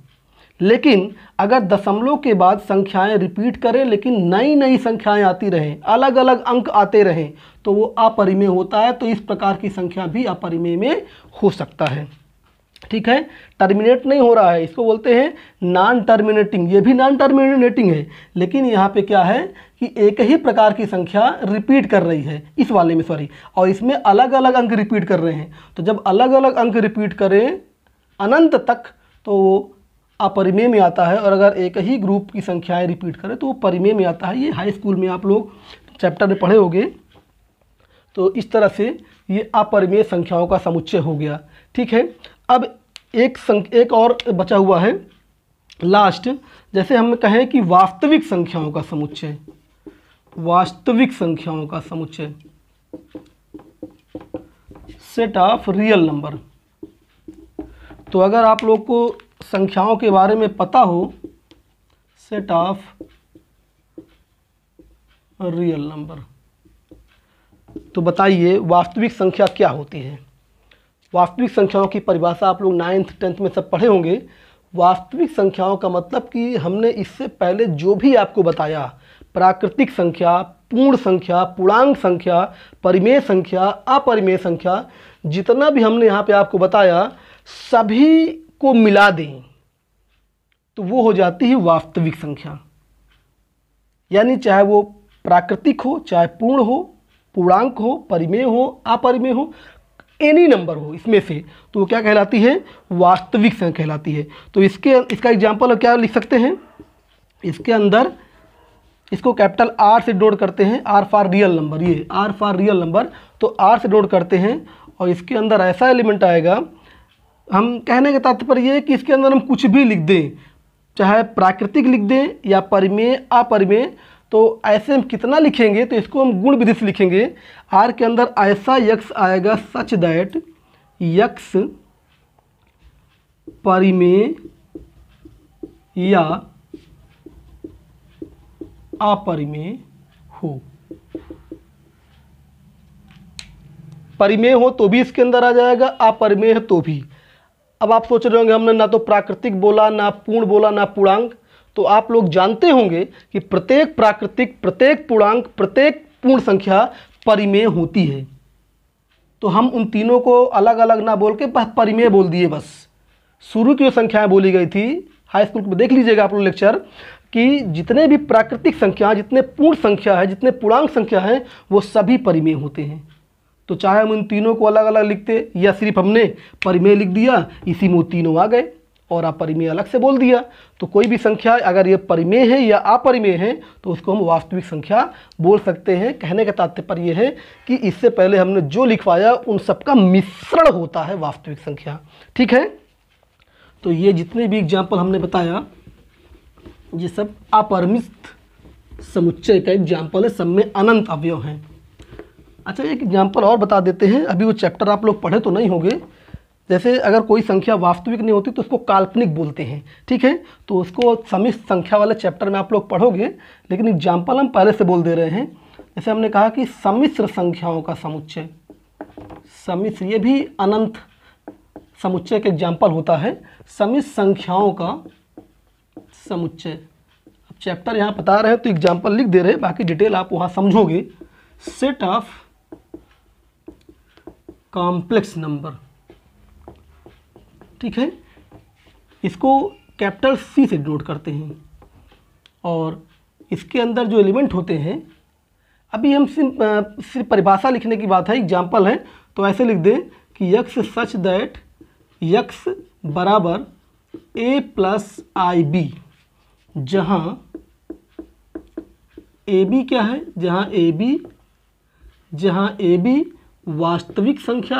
लेकिन अगर दशमलव के बाद संख्याएं रिपीट करें लेकिन नई नई संख्याएं आती रहें, अलग अलग अंक आते रहें, तो वो अपरिमेय होता है। तो इस प्रकार की संख्या भी अपरिमेय में हो सकता है। ठीक है, टर्मिनेट नहीं हो रहा है, इसको बोलते हैं नॉन टर्मिनेटिंग। ये भी नॉन टर्मिनेटिंग है, लेकिन यहाँ पे क्या है कि एक ही प्रकार की संख्या रिपीट कर रही है, इस वाले में सॉरी, और इसमें अलग अलग अंक रिपीट कर रहे हैं। तो जब अलग अलग अंक रिपीट करें अनंत तक तो वो अपरिमेय में आता है, और अगर एक ही ग्रुप की संख्याएं रिपीट करें तो वो परिमेय में आता है। ये हाई स्कूल में आप लोग चैप्टर में पढ़े होंगे। तो इस तरह से ये अपरिमेय संख्याओं का समुच्चय हो गया। ठीक है, अब एक और बचा हुआ है लास्ट, जैसे हम कहें कि वास्तविक संख्याओं का समुच्चय, वास्तविक संख्याओं का समुच्चय, सेट ऑफ रियल नंबर। तो अगर आप लोग को संख्याओं के बारे में पता हो, सेट ऑफ रियल नंबर, तो बताइए वास्तविक संख्या क्या होती है। वास्तविक संख्याओं की परिभाषा आप लोग 9th 10th में सब पढ़े होंगे। वास्तविक संख्याओं का मतलब कि हमने इससे पहले जो भी आपको बताया, प्राकृतिक संख्या, पूर्ण संख्या, पूर्णांक संख्या, परिमेय संख्या, अपरिमेय संख्या, जितना भी हमने यहाँ पे आपको बताया, सभी को मिला दें तो वो हो जाती है वास्तविक संख्या। यानी चाहे वो प्राकृतिक हो, चाहे पूर्ण हो, पूर्णांक हो, परिमेय हो, अपरिमेय हो, एनी नंबर हो इसमें से, तो वो क्या कहलाती है, वास्तविक संख्या कहलाती है। तो इसका एग्जाम्पल क्या लिख सकते हैं, इसके अंदर इसको कैपिटल R से डिनोट करते हैं, R फॉर रियल नंबर, ये R फॉर रियल नंबर, तो R से डिनोट करते हैं। और इसके अंदर ऐसा एलिमेंट आएगा, हम कहने का तात्पर्य ये है कि इसके अंदर हम कुछ भी लिख दें, चाहे प्राकृतिक लिख दें या परिमेय अपरिमेय, तो ऐसे हम कितना लिखेंगे तो इसको हम गुण विधि से लिखेंगे। आर के अंदर ऐसा यक्स आएगा सच दैट यक्स परिमेय या अपरिमेय हो। परिमेय हो तो भी इसके अंदर आ जाएगा, अपरिमेय है तो भी। अब आप सोच रहे होंगे हमने ना तो प्राकृतिक बोला, ना पूर्ण बोला, ना पूर्णांक, तो आप लोग जानते होंगे कि प्रत्येक प्राकृतिक, प्रत्येक पूर्णांक, प्रत्येक पूर्ण संख्या परिमेय होती है। तो हम उन तीनों को अलग अलग ना बोल के बस परिमेय बोल दिए। बस शुरू की जो संख्याएं बोली गई थी हाई स्कूल में, देख लीजिएगा आप लोग लेक्चर, कि जितने भी प्राकृतिक संख्या, जितने पूर्ण संख्या है, जितने पूर्णांक संख्या हैं, वो सभी परिमेय होते हैं। तो चाहे हम उन तीनों को अलग अलग लिखते या सिर्फ हमने परिमेय लिख दिया, इसी में वो तीनों आ गए, और अपरिमेय अलग से बोल दिया। तो कोई भी संख्या अगर ये परिमेय है या अपरिमेय है तो उसको हम वास्तविक संख्या बोल सकते हैं। कहने का तात्पर्य ये है कि इससे पहले हमने जो लिखवाया उन सबका मिश्रण होता है वास्तविक संख्या। ठीक है, तो ये जितने भी एग्जाम्पल हमने बताया ये सब अपरिमित समुच्चय का एग्जाम्पल है, सब में अनंत अवयव हैं। अच्छा, एक एग्जाम्पल और बता देते हैं, अभी वो चैप्टर आप लोग पढ़े तो नहीं होंगे। जैसे अगर कोई संख्या वास्तविक नहीं होती तो उसको काल्पनिक बोलते हैं। ठीक है, तो उसको सम्मिश्र संख्या वाले चैप्टर में आप लोग पढ़ोगे, लेकिन एग्जाम्पल हम पहले से बोल दे रहे हैं। जैसे हमने कहा कि सम्मिश्र संख्याओं का समुच्चय, सम्मिश्र, ये भी अनंत समुच्चय का एग्जाम्पल होता है, सम्मिश्र संख्याओं का समुच्चय। अब चैप्टर यहाँ बता रहे हैं तो एग्जाम्पल लिख दे रहे हैं, बाकी डिटेल आप वहाँ समझोगे। सेट ऑफ कॉम्प्लेक्स नंबर, ठीक है, इसको कैपिटल C से डिनोट करते हैं। और इसके अंदर जो एलिमेंट होते हैं, अभी हम सिर्फ परिभाषा लिखने की बात है, एग्जाम्पल है, तो ऐसे लिख दें कि x सच दैट x बराबर a प्लस IB, जहाँ AB क्या है, जहाँ AB वास्तविक संख्या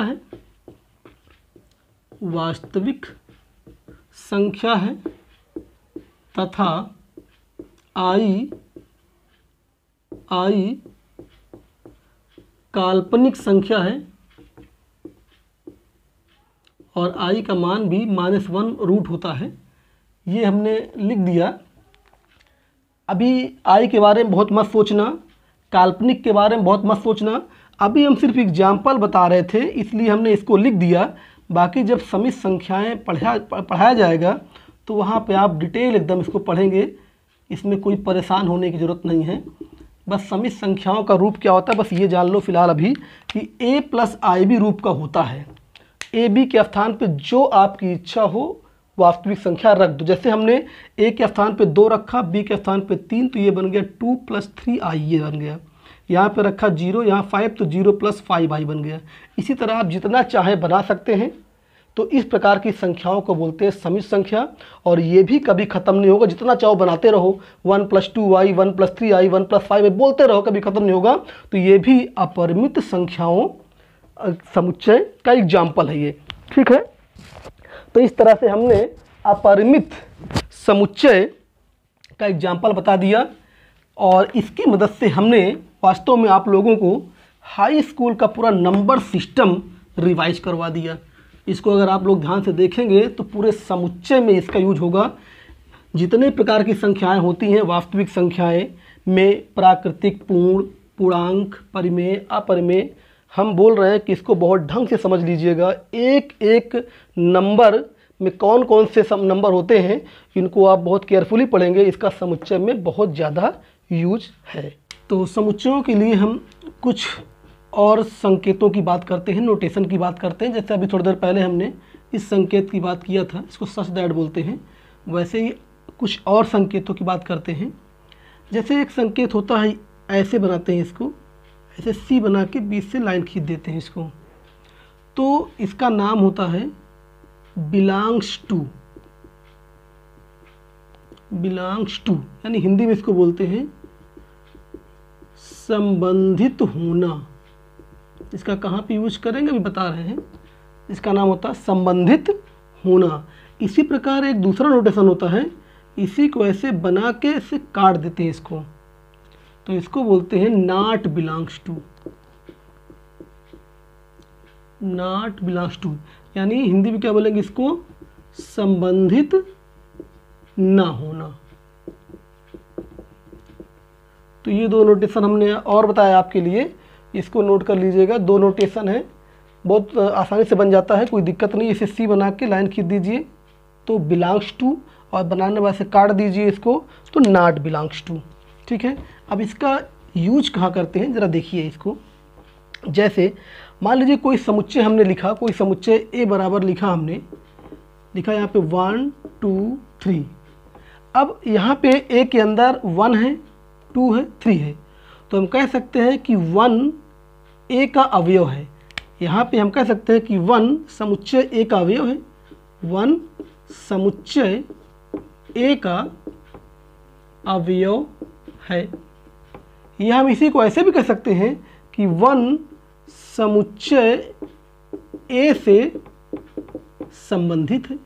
है, तथा I काल्पनिक संख्या है, और I का मान भी -1 रूट होता है। ये हमने लिख दिया। अभी I के बारे में बहुत मत सोचना, काल्पनिक के बारे में बहुत मत सोचना, अभी हम सिर्फ एग्जाम्पल बता रहे थे, इसलिए हमने इसको लिख दिया। बाकी जब समित संख्याएं पढ़ाया जाएगा तो वहाँ पे आप डिटेल एकदम इसको पढ़ेंगे, इसमें कोई परेशान होने की ज़रूरत नहीं है। बस समित संख्याओं का रूप क्या होता है बस ये जान लो फिलहाल अभी कि a प्लस IB रूप का होता है। AB के स्थान पे जो आपकी इच्छा हो वास्तविक संख्या रख दो। जैसे हमने A के स्थान पे 2 रखा, B के स्थान पे 3, तो ये बन गया 2 + 3i, ये बन गया। यहाँ पे रखा 0, यहाँ 5, तो 0 + 5i बन गया। इसी तरह आप जितना चाहे बना सकते हैं। तो इस प्रकार की संख्याओं को बोलते हैं समित संख्या, और ये भी कभी ख़त्म नहीं होगा, जितना चाहो बनाते रहो। 1 + 2i, 1 + 3i, 1 + 5i बोलते रहो, कभी ख़त्म नहीं होगा। तो ये भी अपरिमित संख्याओं समुच्चय का एग्जाम्पल है ये, ठीक है। तो इस तरह से हमने अपरिमित समुच्चय का एग्जाम्पल बता दिया, और इसकी मदद से हमने वास्तव में आप लोगों को हाई स्कूल का पूरा नंबर सिस्टम रिवाइज करवा दिया। इसको अगर आप लोग ध्यान से देखेंगे तो पूरे समुच्चय में इसका यूज होगा। जितने प्रकार की संख्याएं होती हैं वास्तविक संख्याएं में, प्राकृतिक, पूर्ण, पूर्णांक, परिमेय, अपरिमेय, हम बोल रहे हैं कि इसको बहुत ढंग से समझ लीजिएगा। एक एक नंबर में कौन कौन से नंबर होते हैं, इनको आप बहुत केयरफुली पढ़ेंगे। इसका समुच्चय में बहुत ज़्यादा यूज है। तो समुच्चयों के लिए हम कुछ और संकेतों की बात करते हैं, नोटेशन की बात करते हैं। जैसे अभी थोड़ी देर पहले हमने इस संकेत की बात किया था, इसको सच दैट बोलते हैं, वैसे ही कुछ और संकेतों की बात करते हैं। जैसे एक संकेत होता है, ऐसे बनाते हैं इसको, ऐसे सी बना के बीच से लाइन खींच देते हैं इसको, तो इसका नाम होता है बिलोंग्स टू, यानी हिंदी में इसको बोलते हैं संबंधित होना। इसका कहाँ पे यूज करेंगे अभी बता रहे हैं। इसका नाम होता है संबंधित होना। इसी प्रकार एक दूसरा नोटेशन होता है, इसी को ऐसे बना के ऐसे काट देते हैं इसको, तो इसको बोलते हैं नॉट बिलोंग्स टू, यानी हिंदी में क्या बोलेंगे इसको, संबंधित ना होना। तो ये दो नोटेशन हमने और बताया आपके लिए, इसको नोट कर लीजिएगा। 2 नोटेशन है, बहुत आसानी से बन जाता है, कोई दिक्कत नहीं। इसे सी बना के लाइन खींच दीजिए तो बिलोंग्स टू, और बनाने वैसे काट दीजिए इसको तो नॉट बिलोंग्स टू, ठीक है। अब इसका यूज कहाँ करते हैं ज़रा देखिए इसको। जैसे मान लीजिए कोई समुच्चय हमने लिखा, कोई समुच्चय A बराबर लिखा, हमने लिखा यहाँ पे 1 2 3। अब यहाँ पे A के अंदर 1 है, 2 है, 3 है, तो हम कह सकते हैं कि 1 A का अवयव है। यहाँ पे हम कह सकते हैं कि 1 समुच्चय A का अवयव है, 1 समुच्चय A का अवयव है। या हम इसी को ऐसे भी कह सकते हैं कि 1 समुच्चय A से संबंधित है।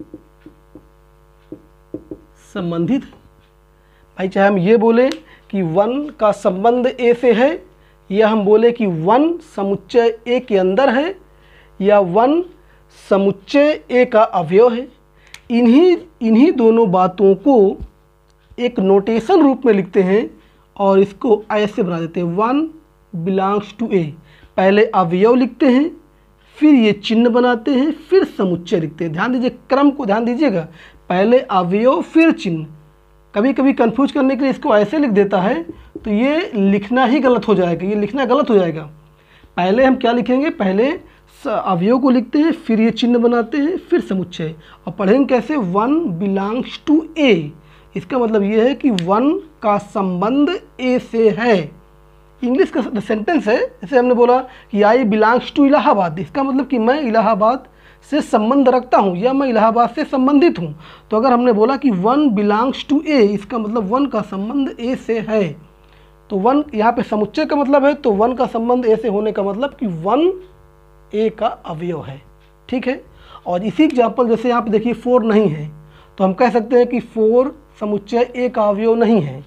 भाई चाहे हम ये बोले कि 1 का संबंध A से है, या हम बोले कि 1 समुच्चय A के अंदर है, या 1 समुच्चय A का अवयव है। इन्हीं दोनों बातों को एक नोटेशन रूप में लिखते हैं और इसको ऐसे बना देते हैं 1 बिलोंग्स टू A। पहले अवयव लिखते हैं, फिर ये चिन्ह बनाते हैं, फिर समुच्चय लिखते हैं। ध्यान दीजिए, क्रम को ध्यान दीजिएगा, पहले अवयव फिर चिन्ह। कभी कभी कंफ्यूज करने के लिए इसको ऐसे लिख देता है तो ये लिखना ही गलत हो जाएगा, ये लिखना गलत हो जाएगा। पहले हम क्या लिखेंगे, पहले अवयव को लिखते हैं, फिर ये चिन्ह बनाते हैं, फिर समुच्चय। और पढ़ेंगे कैसे, 1 बिलोंग्स टू ए। इसका मतलब ये है कि 1 का संबंध ए से है। इंग्लिश का सेंटेंस है, जैसे हमने बोला कि आई बिलोंग्स टू इलाहाबाद, इसका मतलब कि मैं इलाहाबाद से संबंध रखता हूँ या मैं इलाहाबाद से संबंधित हूँ। तो अगर हमने बोला कि 1 बिलोंग्स टू ए, इसका मतलब 1 का संबंध ए से है। तो 1 यहाँ पे समुच्चय का मतलब है, तो 1 का संबंध ए से होने का मतलब कि 1 ए का अवयव है। ठीक है। और इसी एग्जाम्पल जैसे यहाँ पे देखिए 4 नहीं है, तो हम कह सकते हैं कि 4 समुच्चय ए का अवयव नहीं है।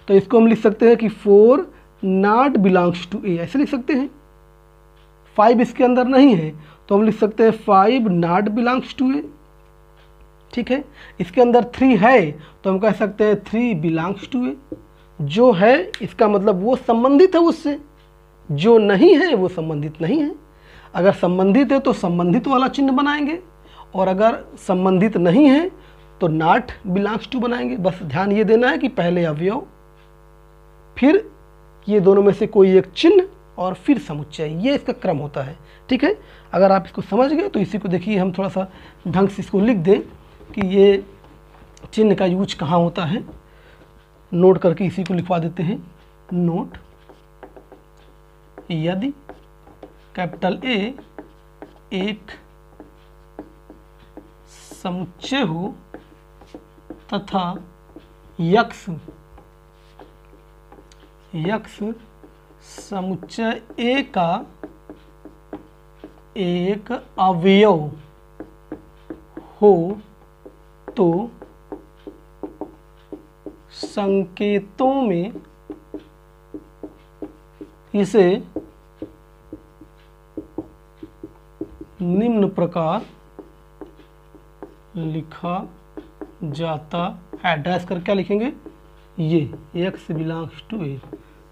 तो इसको हम लिख सकते हैं कि 4 नॉट बिलोंग्स टू ए, ऐसे लिख सकते हैं। 5 इसके अंदर नहीं है, तो हम लिख सकते हैं 5 नॉट बिलोंग्स टू ए। ठीक है। इसके अंदर 3 है, तो हम कह सकते हैं 3 बिलोंग्स टू ए। जो है इसका मतलब वो संबंधित है उससे, जो नहीं है वो संबंधित नहीं है। अगर संबंधित है तो संबंधित वाला चिन्ह बनाएंगे, और अगर संबंधित नहीं है तो नॉट बिलोंग्स टू बनाएंगे। बस ध्यान ये देना है कि पहले अवयव, फिर ये दोनों में से कोई एक चिन्ह, और फिर समुच्चय, ये इसका क्रम होता है। ठीक है। अगर आप इसको समझ गए तो इसी को देखिए हम थोड़ा सा ढंग से इसको लिख दें कि ये चिन्ह का यूज कहाँ होता है। नोट करके इसी को लिखवा देते हैं। नोट, यदि कैपिटल ए एक समुच्चय हो तथा यक्स समुच्चय ए का एक अवयव हो, तो संकेतों में इसे निम्न प्रकार लिखा जाता है। डैश कर क्या लिखेंगे, ये एक्स बिलोंग्स टू ए,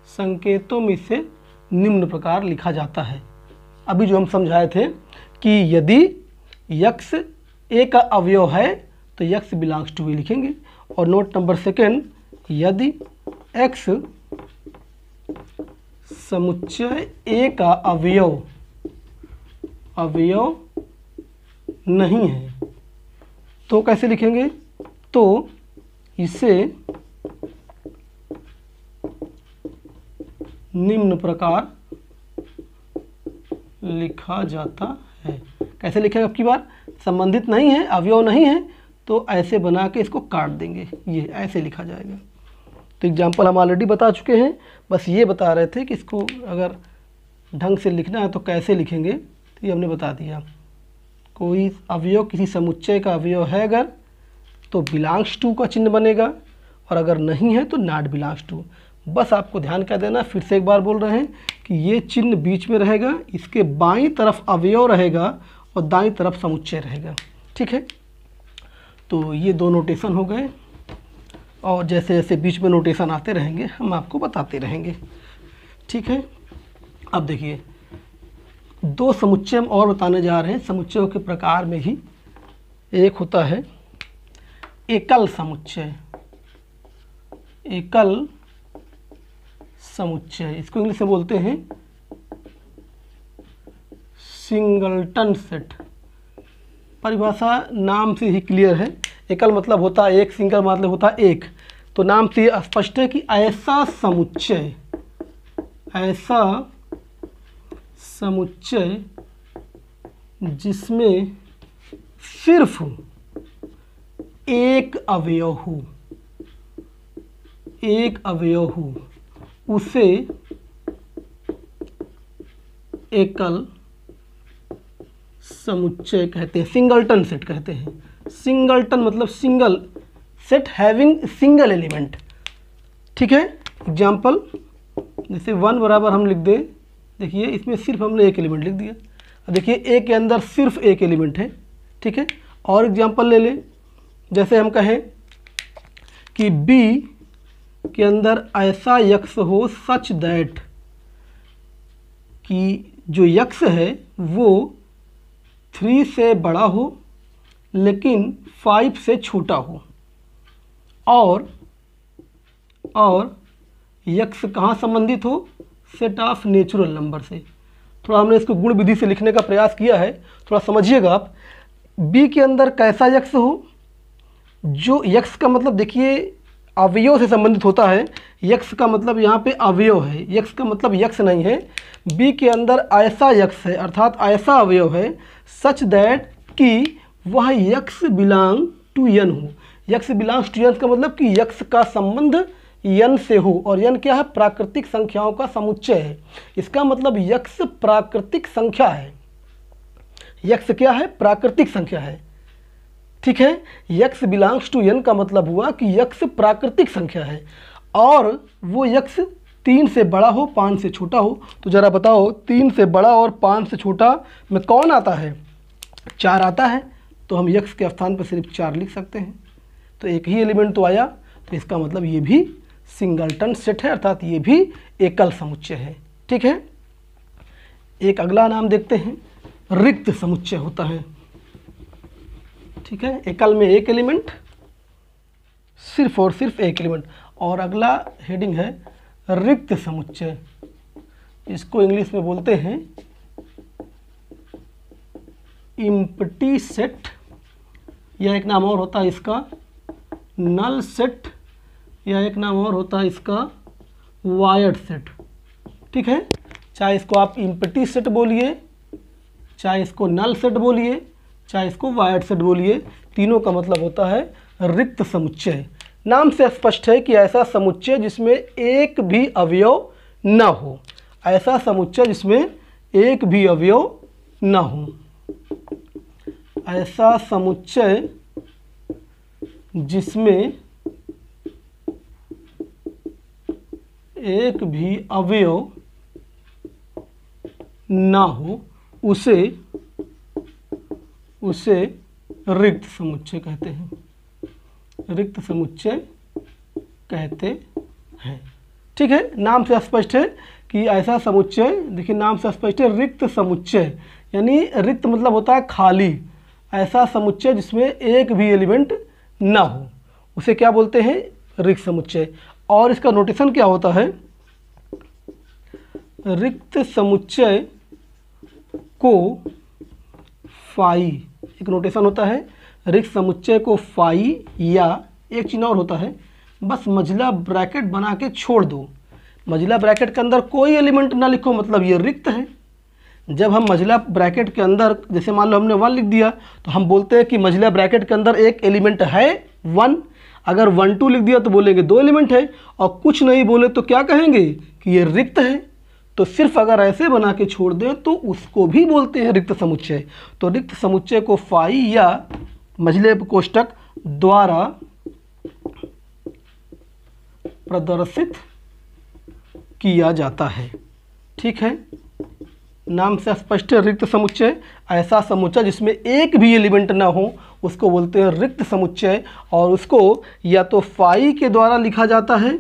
संकेतों में इसे निम्न प्रकार लिखा जाता है। अभी जो हम समझाए थे कि यदि यक्स ए का अवयव है तो यक्स बिलोंग्स टू ए लिखेंगे। और नोट नंबर 2, यदि एक्स समुच्चय ए का अवयव नहीं है तो कैसे लिखेंगे, तो इसे निम्न प्रकार लिखा जाता है। कैसे लिखेंगे, अब की बार संबंधित नहीं है, अवयव नहीं है, तो ऐसे बना के इसको काट देंगे, ये ऐसे लिखा जाएगा। तो एग्जाम्पल हम ऑलरेडी बता चुके हैं, बस ये बता रहे थे कि इसको अगर ढंग से लिखना है तो कैसे लिखेंगे, तो ये हमने बता दिया। कोई अवयव किसी समुच्चय का अवयव है अगर, तो बिलोंग्स टू का चिन्ह बनेगा, और अगर नहीं है तो नॉट बिलोंग्स टू। बस आपको ध्यान क्या देना, फिर से एक बार बोल रहे हैं कि ये चिन्ह बीच में रहेगा, इसके बाईं तरफ अवयव रहेगा और दाईं तरफ समुच्चय रहेगा। ठीक है। तो ये 2 नोटेशन हो गए, और जैसे जैसे बीच में नोटेशन आते रहेंगे हम आपको बताते रहेंगे। ठीक है। अब देखिए 2 समुच्चय हम और बताने जा रहे हैं। समुच्चयों के प्रकार में ही एक होता है एकल समुच्चय। एकल समुच्चय, इसको इंग्लिश में बोलते हैं सिंगलटन सेट। परिभाषा नाम से ही क्लियर है। एकल मतलब होता है एक, सिंगल मतलब होता है एक। तो नाम से स्पष्ट है कि ऐसा समुच्चय जिसमें सिर्फ एक अवयव हो, उसे एकल समुच्चय कहते हैं, सिंगलटन सेट कहते हैं। सिंगलटन मतलब single set having single element. ठीक है। एग्जाम्पल जैसे 1 बराबर हम लिख दें, देखिए इसमें सिर्फ हमने एक एलिमेंट लिख दिया। अब देखिए ए के अंदर सिर्फ एक एलिमेंट है। ठीक है। और एग्जाम्पल ले लें, जैसे हम कहें कि बी के अंदर ऐसा यक्स हो सच दैट, कि जो यक्स है वो 3 से बड़ा हो लेकिन 5 से छोटा हो, और यक्स कहाँ संबंधित हो, सेट ऑफ नेचुरल नंबर से। थोड़ा हमने इसको गुण विधि से लिखने का प्रयास किया है, थोड़ा समझिएगा आप। बी के अंदर कैसा यक्स हो, जो यक्स का मतलब देखिए अवयव से संबंधित होता है। यक्स का मतलब यहाँ पे अवयव है, यक्स का मतलब यक्स नहीं है। बी के अंदर ऐसा यक्स है अर्थात ऐसा अवयव है सच दैट कि वह यक्स बिलोंग टू यन हो। यक्स बिलोंग्स टू यन का मतलब कि यक्स का संबंध यन से हो, और यन क्या है, प्राकृतिक संख्याओं का समुच्चय है। इसका मतलब यक्स प्राकृतिक संख्या है। यक्स क्या है, प्राकृतिक संख्या है। ठीक है, यक्स बिलोंग्स टू यन का मतलब हुआ कि यक्स प्राकृतिक संख्या है और वो यक्स 3 से बड़ा हो 5 से छोटा हो। तो ज़रा बताओ 3 से बड़ा और 5 से छोटा में कौन आता है, 4 आता है। तो हम यक्स के स्थान पर सिर्फ 4 लिख सकते हैं, तो एक ही एलिमेंट तो आया। तो इसका मतलब ये भी सिंगलटन सेट है अर्थात ये भी एकल समुच्चय है। ठीक है, एक अगला नाम देखते हैं, रिक्त समुच्चय होता है। ठीक है, एकल में एक एलिमेंट, सिर्फ और सिर्फ एक एलिमेंट। और अगला हेडिंग है रिक्त समुच्चय, इसको इंग्लिश में बोलते हैं इम्प्टी सेट, या एक नाम और होता है इसका नल सेट, या एक नाम और होता है इसका वायर्ड सेट। ठीक है, चाहे इसको आप इम्प्टी सेट बोलिए, चाहे इसको नल सेट बोलिए, चाहे इसको वायर्ड सेट बोलिए, तीनों का मतलब होता है रिक्त समुच्चय। नाम से स्पष्ट है कि ऐसा समुच्चय जिसमें एक भी अवयव न हो, ऐसा समुच्चय जिसमें एक भी अवयव न हो, ऐसा समुच्चय जिसमें एक भी अवयव ना हो उसे रिक्त समुच्चय कहते हैं, रिक्त समुच्चय कहते हैं। ठीक है, नाम से स्पष्ट है कि ऐसा समुच्चय, देखिए नाम से स्पष्ट है रिक्त समुच्चय, यानी रिक्त मतलब होता है खाली, ऐसा समुच्चय जिसमें एक भी एलिमेंट ना हो उसे क्या बोलते हैं, रिक्त समुच्चय। और इसका नोटेशन क्या होता है, रिक्त समुच्चय को फाई, एक नोटेशन होता है, रिक्त समुच्चय को फाई, या एक चिन्ह और होता है, बस मझला ब्रैकेट बना के छोड़ दो। मझला ब्रैकेट के अंदर कोई एलिमेंट ना लिखो, मतलब ये रिक्त है। जब हम मझला ब्रैकेट के अंदर, जैसे मान लो हमने 1 लिख दिया, तो हम बोलते हैं कि मझला ब्रैकेट के अंदर एक एलिमेंट है 1। अगर 1 2 लिख दिया तो बोलेंगे 2 एलिमेंट है, और कुछ नहीं बोले तो क्या कहेंगे कि ये रिक्त है। तो सिर्फ अगर ऐसे बना के छोड़ दें तो उसको भी बोलते हैं रिक्त समुच्चय। तो रिक्त समुच्चय को फाई या मझले कोष्ठक द्वारा प्रदर्शित किया जाता है। ठीक है, नाम से स्पष्ट है रिक्त समुच्चय, ऐसा समुच्चय जिसमें एक भी एलिमेंट ना हो उसको बोलते हैं रिक्त समुच्चय, और उसको या तो फाई के द्वारा लिखा जाता है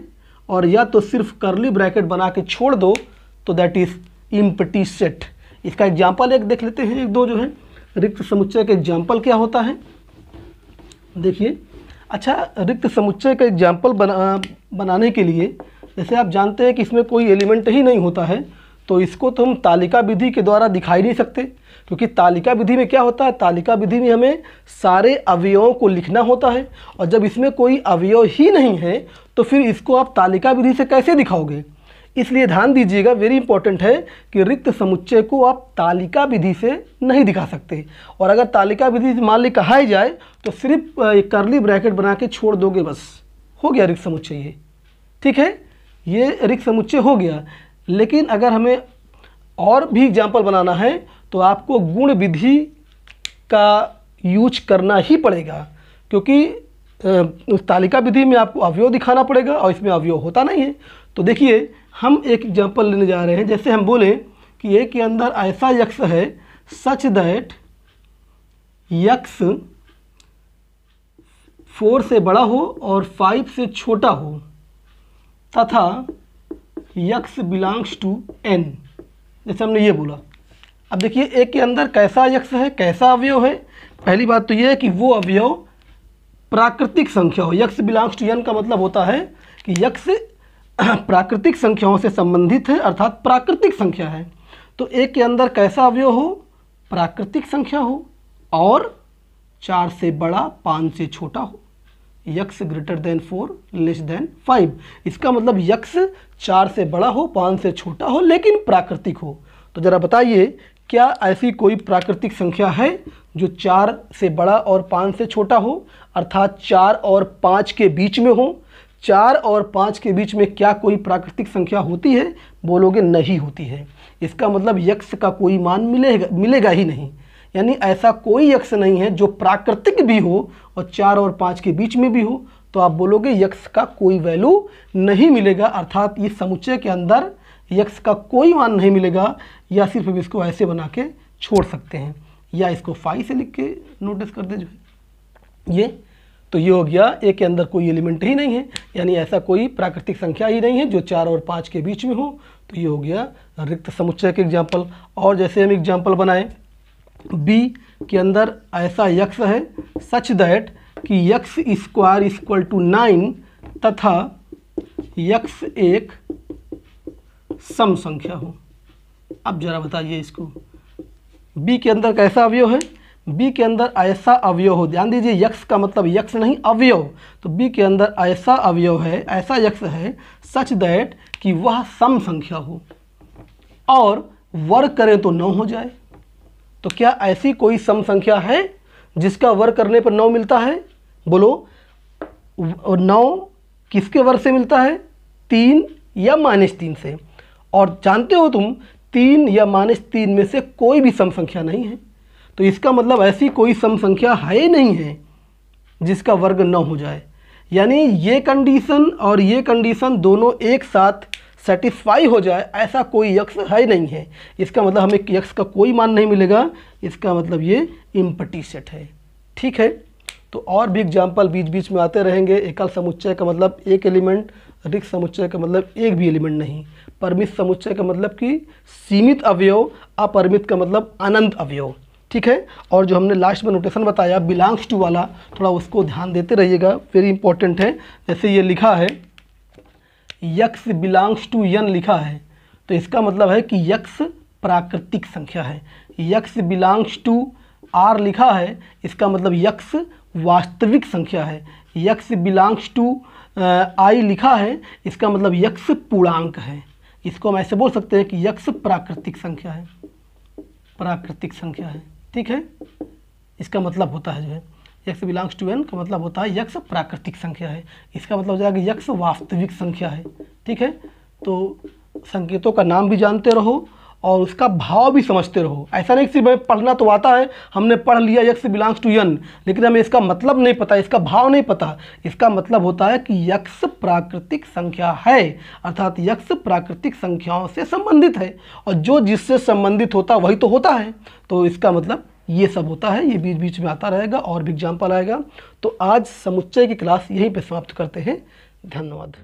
और या तो सिर्फ कर्ली ब्रैकेट बना के छोड़ दो तो दैट इज इम्प्टी सेट। इसका एग्जाम्पल एक देख लेते हैं, एक दो जो है रिक्त समुच्चय का एग्जाम्पल क्या होता है, देखिए। अच्छा, रिक्त समुच्चय का एग्जाम्पल बनाने के लिए, जैसे आप जानते हैं कि इसमें कोई एलिमेंट ही नहीं होता है, तो इसको तो हम तालिका विधि के द्वारा दिखाई नहीं सकते, क्योंकि तालिका विधि में क्या होता है, तालिका विधि में हमें सारे अवयवों को लिखना होता है, और जब इसमें कोई अवयव ही नहीं है तो फिर इसको आप तालिका विधि से कैसे दिखाओगे। इसलिए ध्यान दीजिएगा, वेरी इंपॉर्टेंट है कि रिक्त समुच्चय को आप तालिका विधि से नहीं दिखा सकते, और अगर तालिका विधि से मान ली कहा ही जाए तो सिर्फ कर्ली ब्रैकेट बना के छोड़ दोगे, बस हो गया रिक्त समुच्चय ये। ठीक है, ये रिक्त समुच्चय हो गया। लेकिन अगर हमें और भी एग्जाम्पल बनाना है तो आपको गुण विधि का यूज करना ही पड़ेगा, क्योंकि उस तालिका विधि में आपको अवयव दिखाना पड़ेगा और इसमें अवयव होता नहीं है। तो देखिए, हम एक एग्जाम्पल लेने जा रहे हैं। जैसे हम बोले कि ए के अंदर ऐसा यक्स है सच दैट यक्स 4 से बड़ा हो और 5 से छोटा हो, तथा यक्स बिलोंग्स टू एन, जैसे हमने ये बोला। अब देखिए, ए के अंदर कैसा यक्स है, कैसा अवयव है। पहली बात तो ये है कि वो अवयव प्राकृतिक संख्या हो। यक्स बिलोंग्स टू एन का मतलब होता है कि यक्स प्राकृतिक संख्याओं से संबंधित है, अर्थात प्राकृतिक संख्या है। तो एक के अंदर कैसा अवयव हो, प्राकृतिक संख्या हो और 4 से बड़ा 5 से छोटा हो, x greater than 4 less than 5। इसका मतलब x 4 से बड़ा हो 5 से छोटा हो लेकिन प्राकृतिक हो। तो ज़रा बताइए क्या ऐसी कोई प्राकृतिक संख्या है जो 4 से बड़ा और 5 से छोटा हो, अर्थात 4 और 5 के बीच में हो। 4 और 5 के बीच में क्या कोई प्राकृतिक संख्या होती है? बोलोगे नहीं होती है। इसका मतलब x का कोई मान मिलेगा ही नहीं, यानी ऐसा कोई x नहीं है जो प्राकृतिक भी हो और 4 और 5 के बीच में भी हो। तो आप बोलोगे x का कोई वैल्यू नहीं मिलेगा, अर्थात इस समुच्चय के अंदर x का कोई मान नहीं मिलेगा, या सिर्फ इसको ऐसे बना के छोड़ सकते हैं, या इसको फाई से लिख के नोटिस कर दे जो है ये। तो ये हो गया a के अंदर कोई एलिमेंट ही नहीं है, यानी ऐसा कोई प्राकृतिक संख्या ही नहीं है जो 4 और 5 के बीच में हो। तो ये हो गया रिक्त समुच्चय के एग्जाम्पल। और जैसे हम एग्जाम्पल बनाएं, b के अंदर ऐसा x है सच दैट कि x स्क्वायर इक्वल टू 9 तथा x एक सम संख्या हो। अब जरा बताइए इसको, b के अंदर कैसा अवयव है? b के अंदर ऐसा अवयव हो, ध्यान दीजिए x का मतलब x नहीं अवयव, तो b के अंदर ऐसा अवयव है, ऐसा x है सच दैट कि वह सम संख्या हो और वर्ग करें तो 9 हो जाए। तो क्या ऐसी कोई सम संख्या है जिसका वर्ग करने पर 9 मिलता है? बोलो 9 किसके वर्ग से मिलता है? 3 या -3 से। और जानते हो तुम 3 या -3 में से कोई भी सम संख्या नहीं है। तो इसका मतलब ऐसी कोई सम संख्या है नहीं है जिसका वर्ग 9 हो जाए, यानी ये कंडीशन और ये कंडीशन दोनों एक साथ सेटिस्फाई हो जाए, ऐसा कोई x है नहीं है। इसका मतलब हमें x का कोई मान नहीं मिलेगा, इसका मतलब ये इम्पटी सेट है। ठीक है, तो और भी एग्जाम्पल बीच बीच में आते रहेंगे। एकल समुच्चय का मतलब एक एलिमेंट, रिक्त समुच्चय का मतलब एक भी एलिमेंट नहीं, परिमित समुच्चय का मतलब कि सीमित अवयव, अपरिमित का मतलब अनंत अवयव। ठीक है, और जो हमने लास्ट में नोटेशन बताया बिलोंग्स टू वाला, थोड़ा उसको ध्यान देते रहिएगा, वेरी इंपॉर्टेंट है। जैसे ये लिखा है x बिलोंग्स टू n लिखा है, तो इसका मतलब है कि x प्राकृतिक संख्या है। x बिलोंग्स टू r लिखा है, इसका मतलब x वास्तविक संख्या है। x बिलोंग्स टू i लिखा है, इसका मतलब x पूर्णांक है। इसको हम ऐसे बोल सकते हैं कि x प्राकृतिक संख्या है, प्राकृतिक संख्या है। ठीक है, इसका मतलब होता है जो है x बिलोंग्स टू n का मतलब होता है x प्राकृतिक संख्या है। इसका मतलब हो जाएगा कि x वास्तविक संख्या है। ठीक है, तो संकेतों का नाम भी जानते रहो और उसका भाव भी समझते रहो। ऐसा नहीं कि सिर्फ पढ़ना तो आता है, हमने पढ़ लिया x बिलोंग्स टू n, लेकिन हमें इसका मतलब नहीं पता, इसका भाव नहीं पता। इसका मतलब होता है कि x प्राकृतिक संख्या है, अर्थात x प्राकृतिक संख्याओं से संबंधित है, और जो जिससे संबंधित होता वही तो होता है। तो इसका मतलब ये सब होता है, ये बीच बीच में आता रहेगा और भी एग्जाम्पल आएगा। तो आज समुच्चय की क्लास यहीं पे समाप्त करते हैं। धन्यवाद।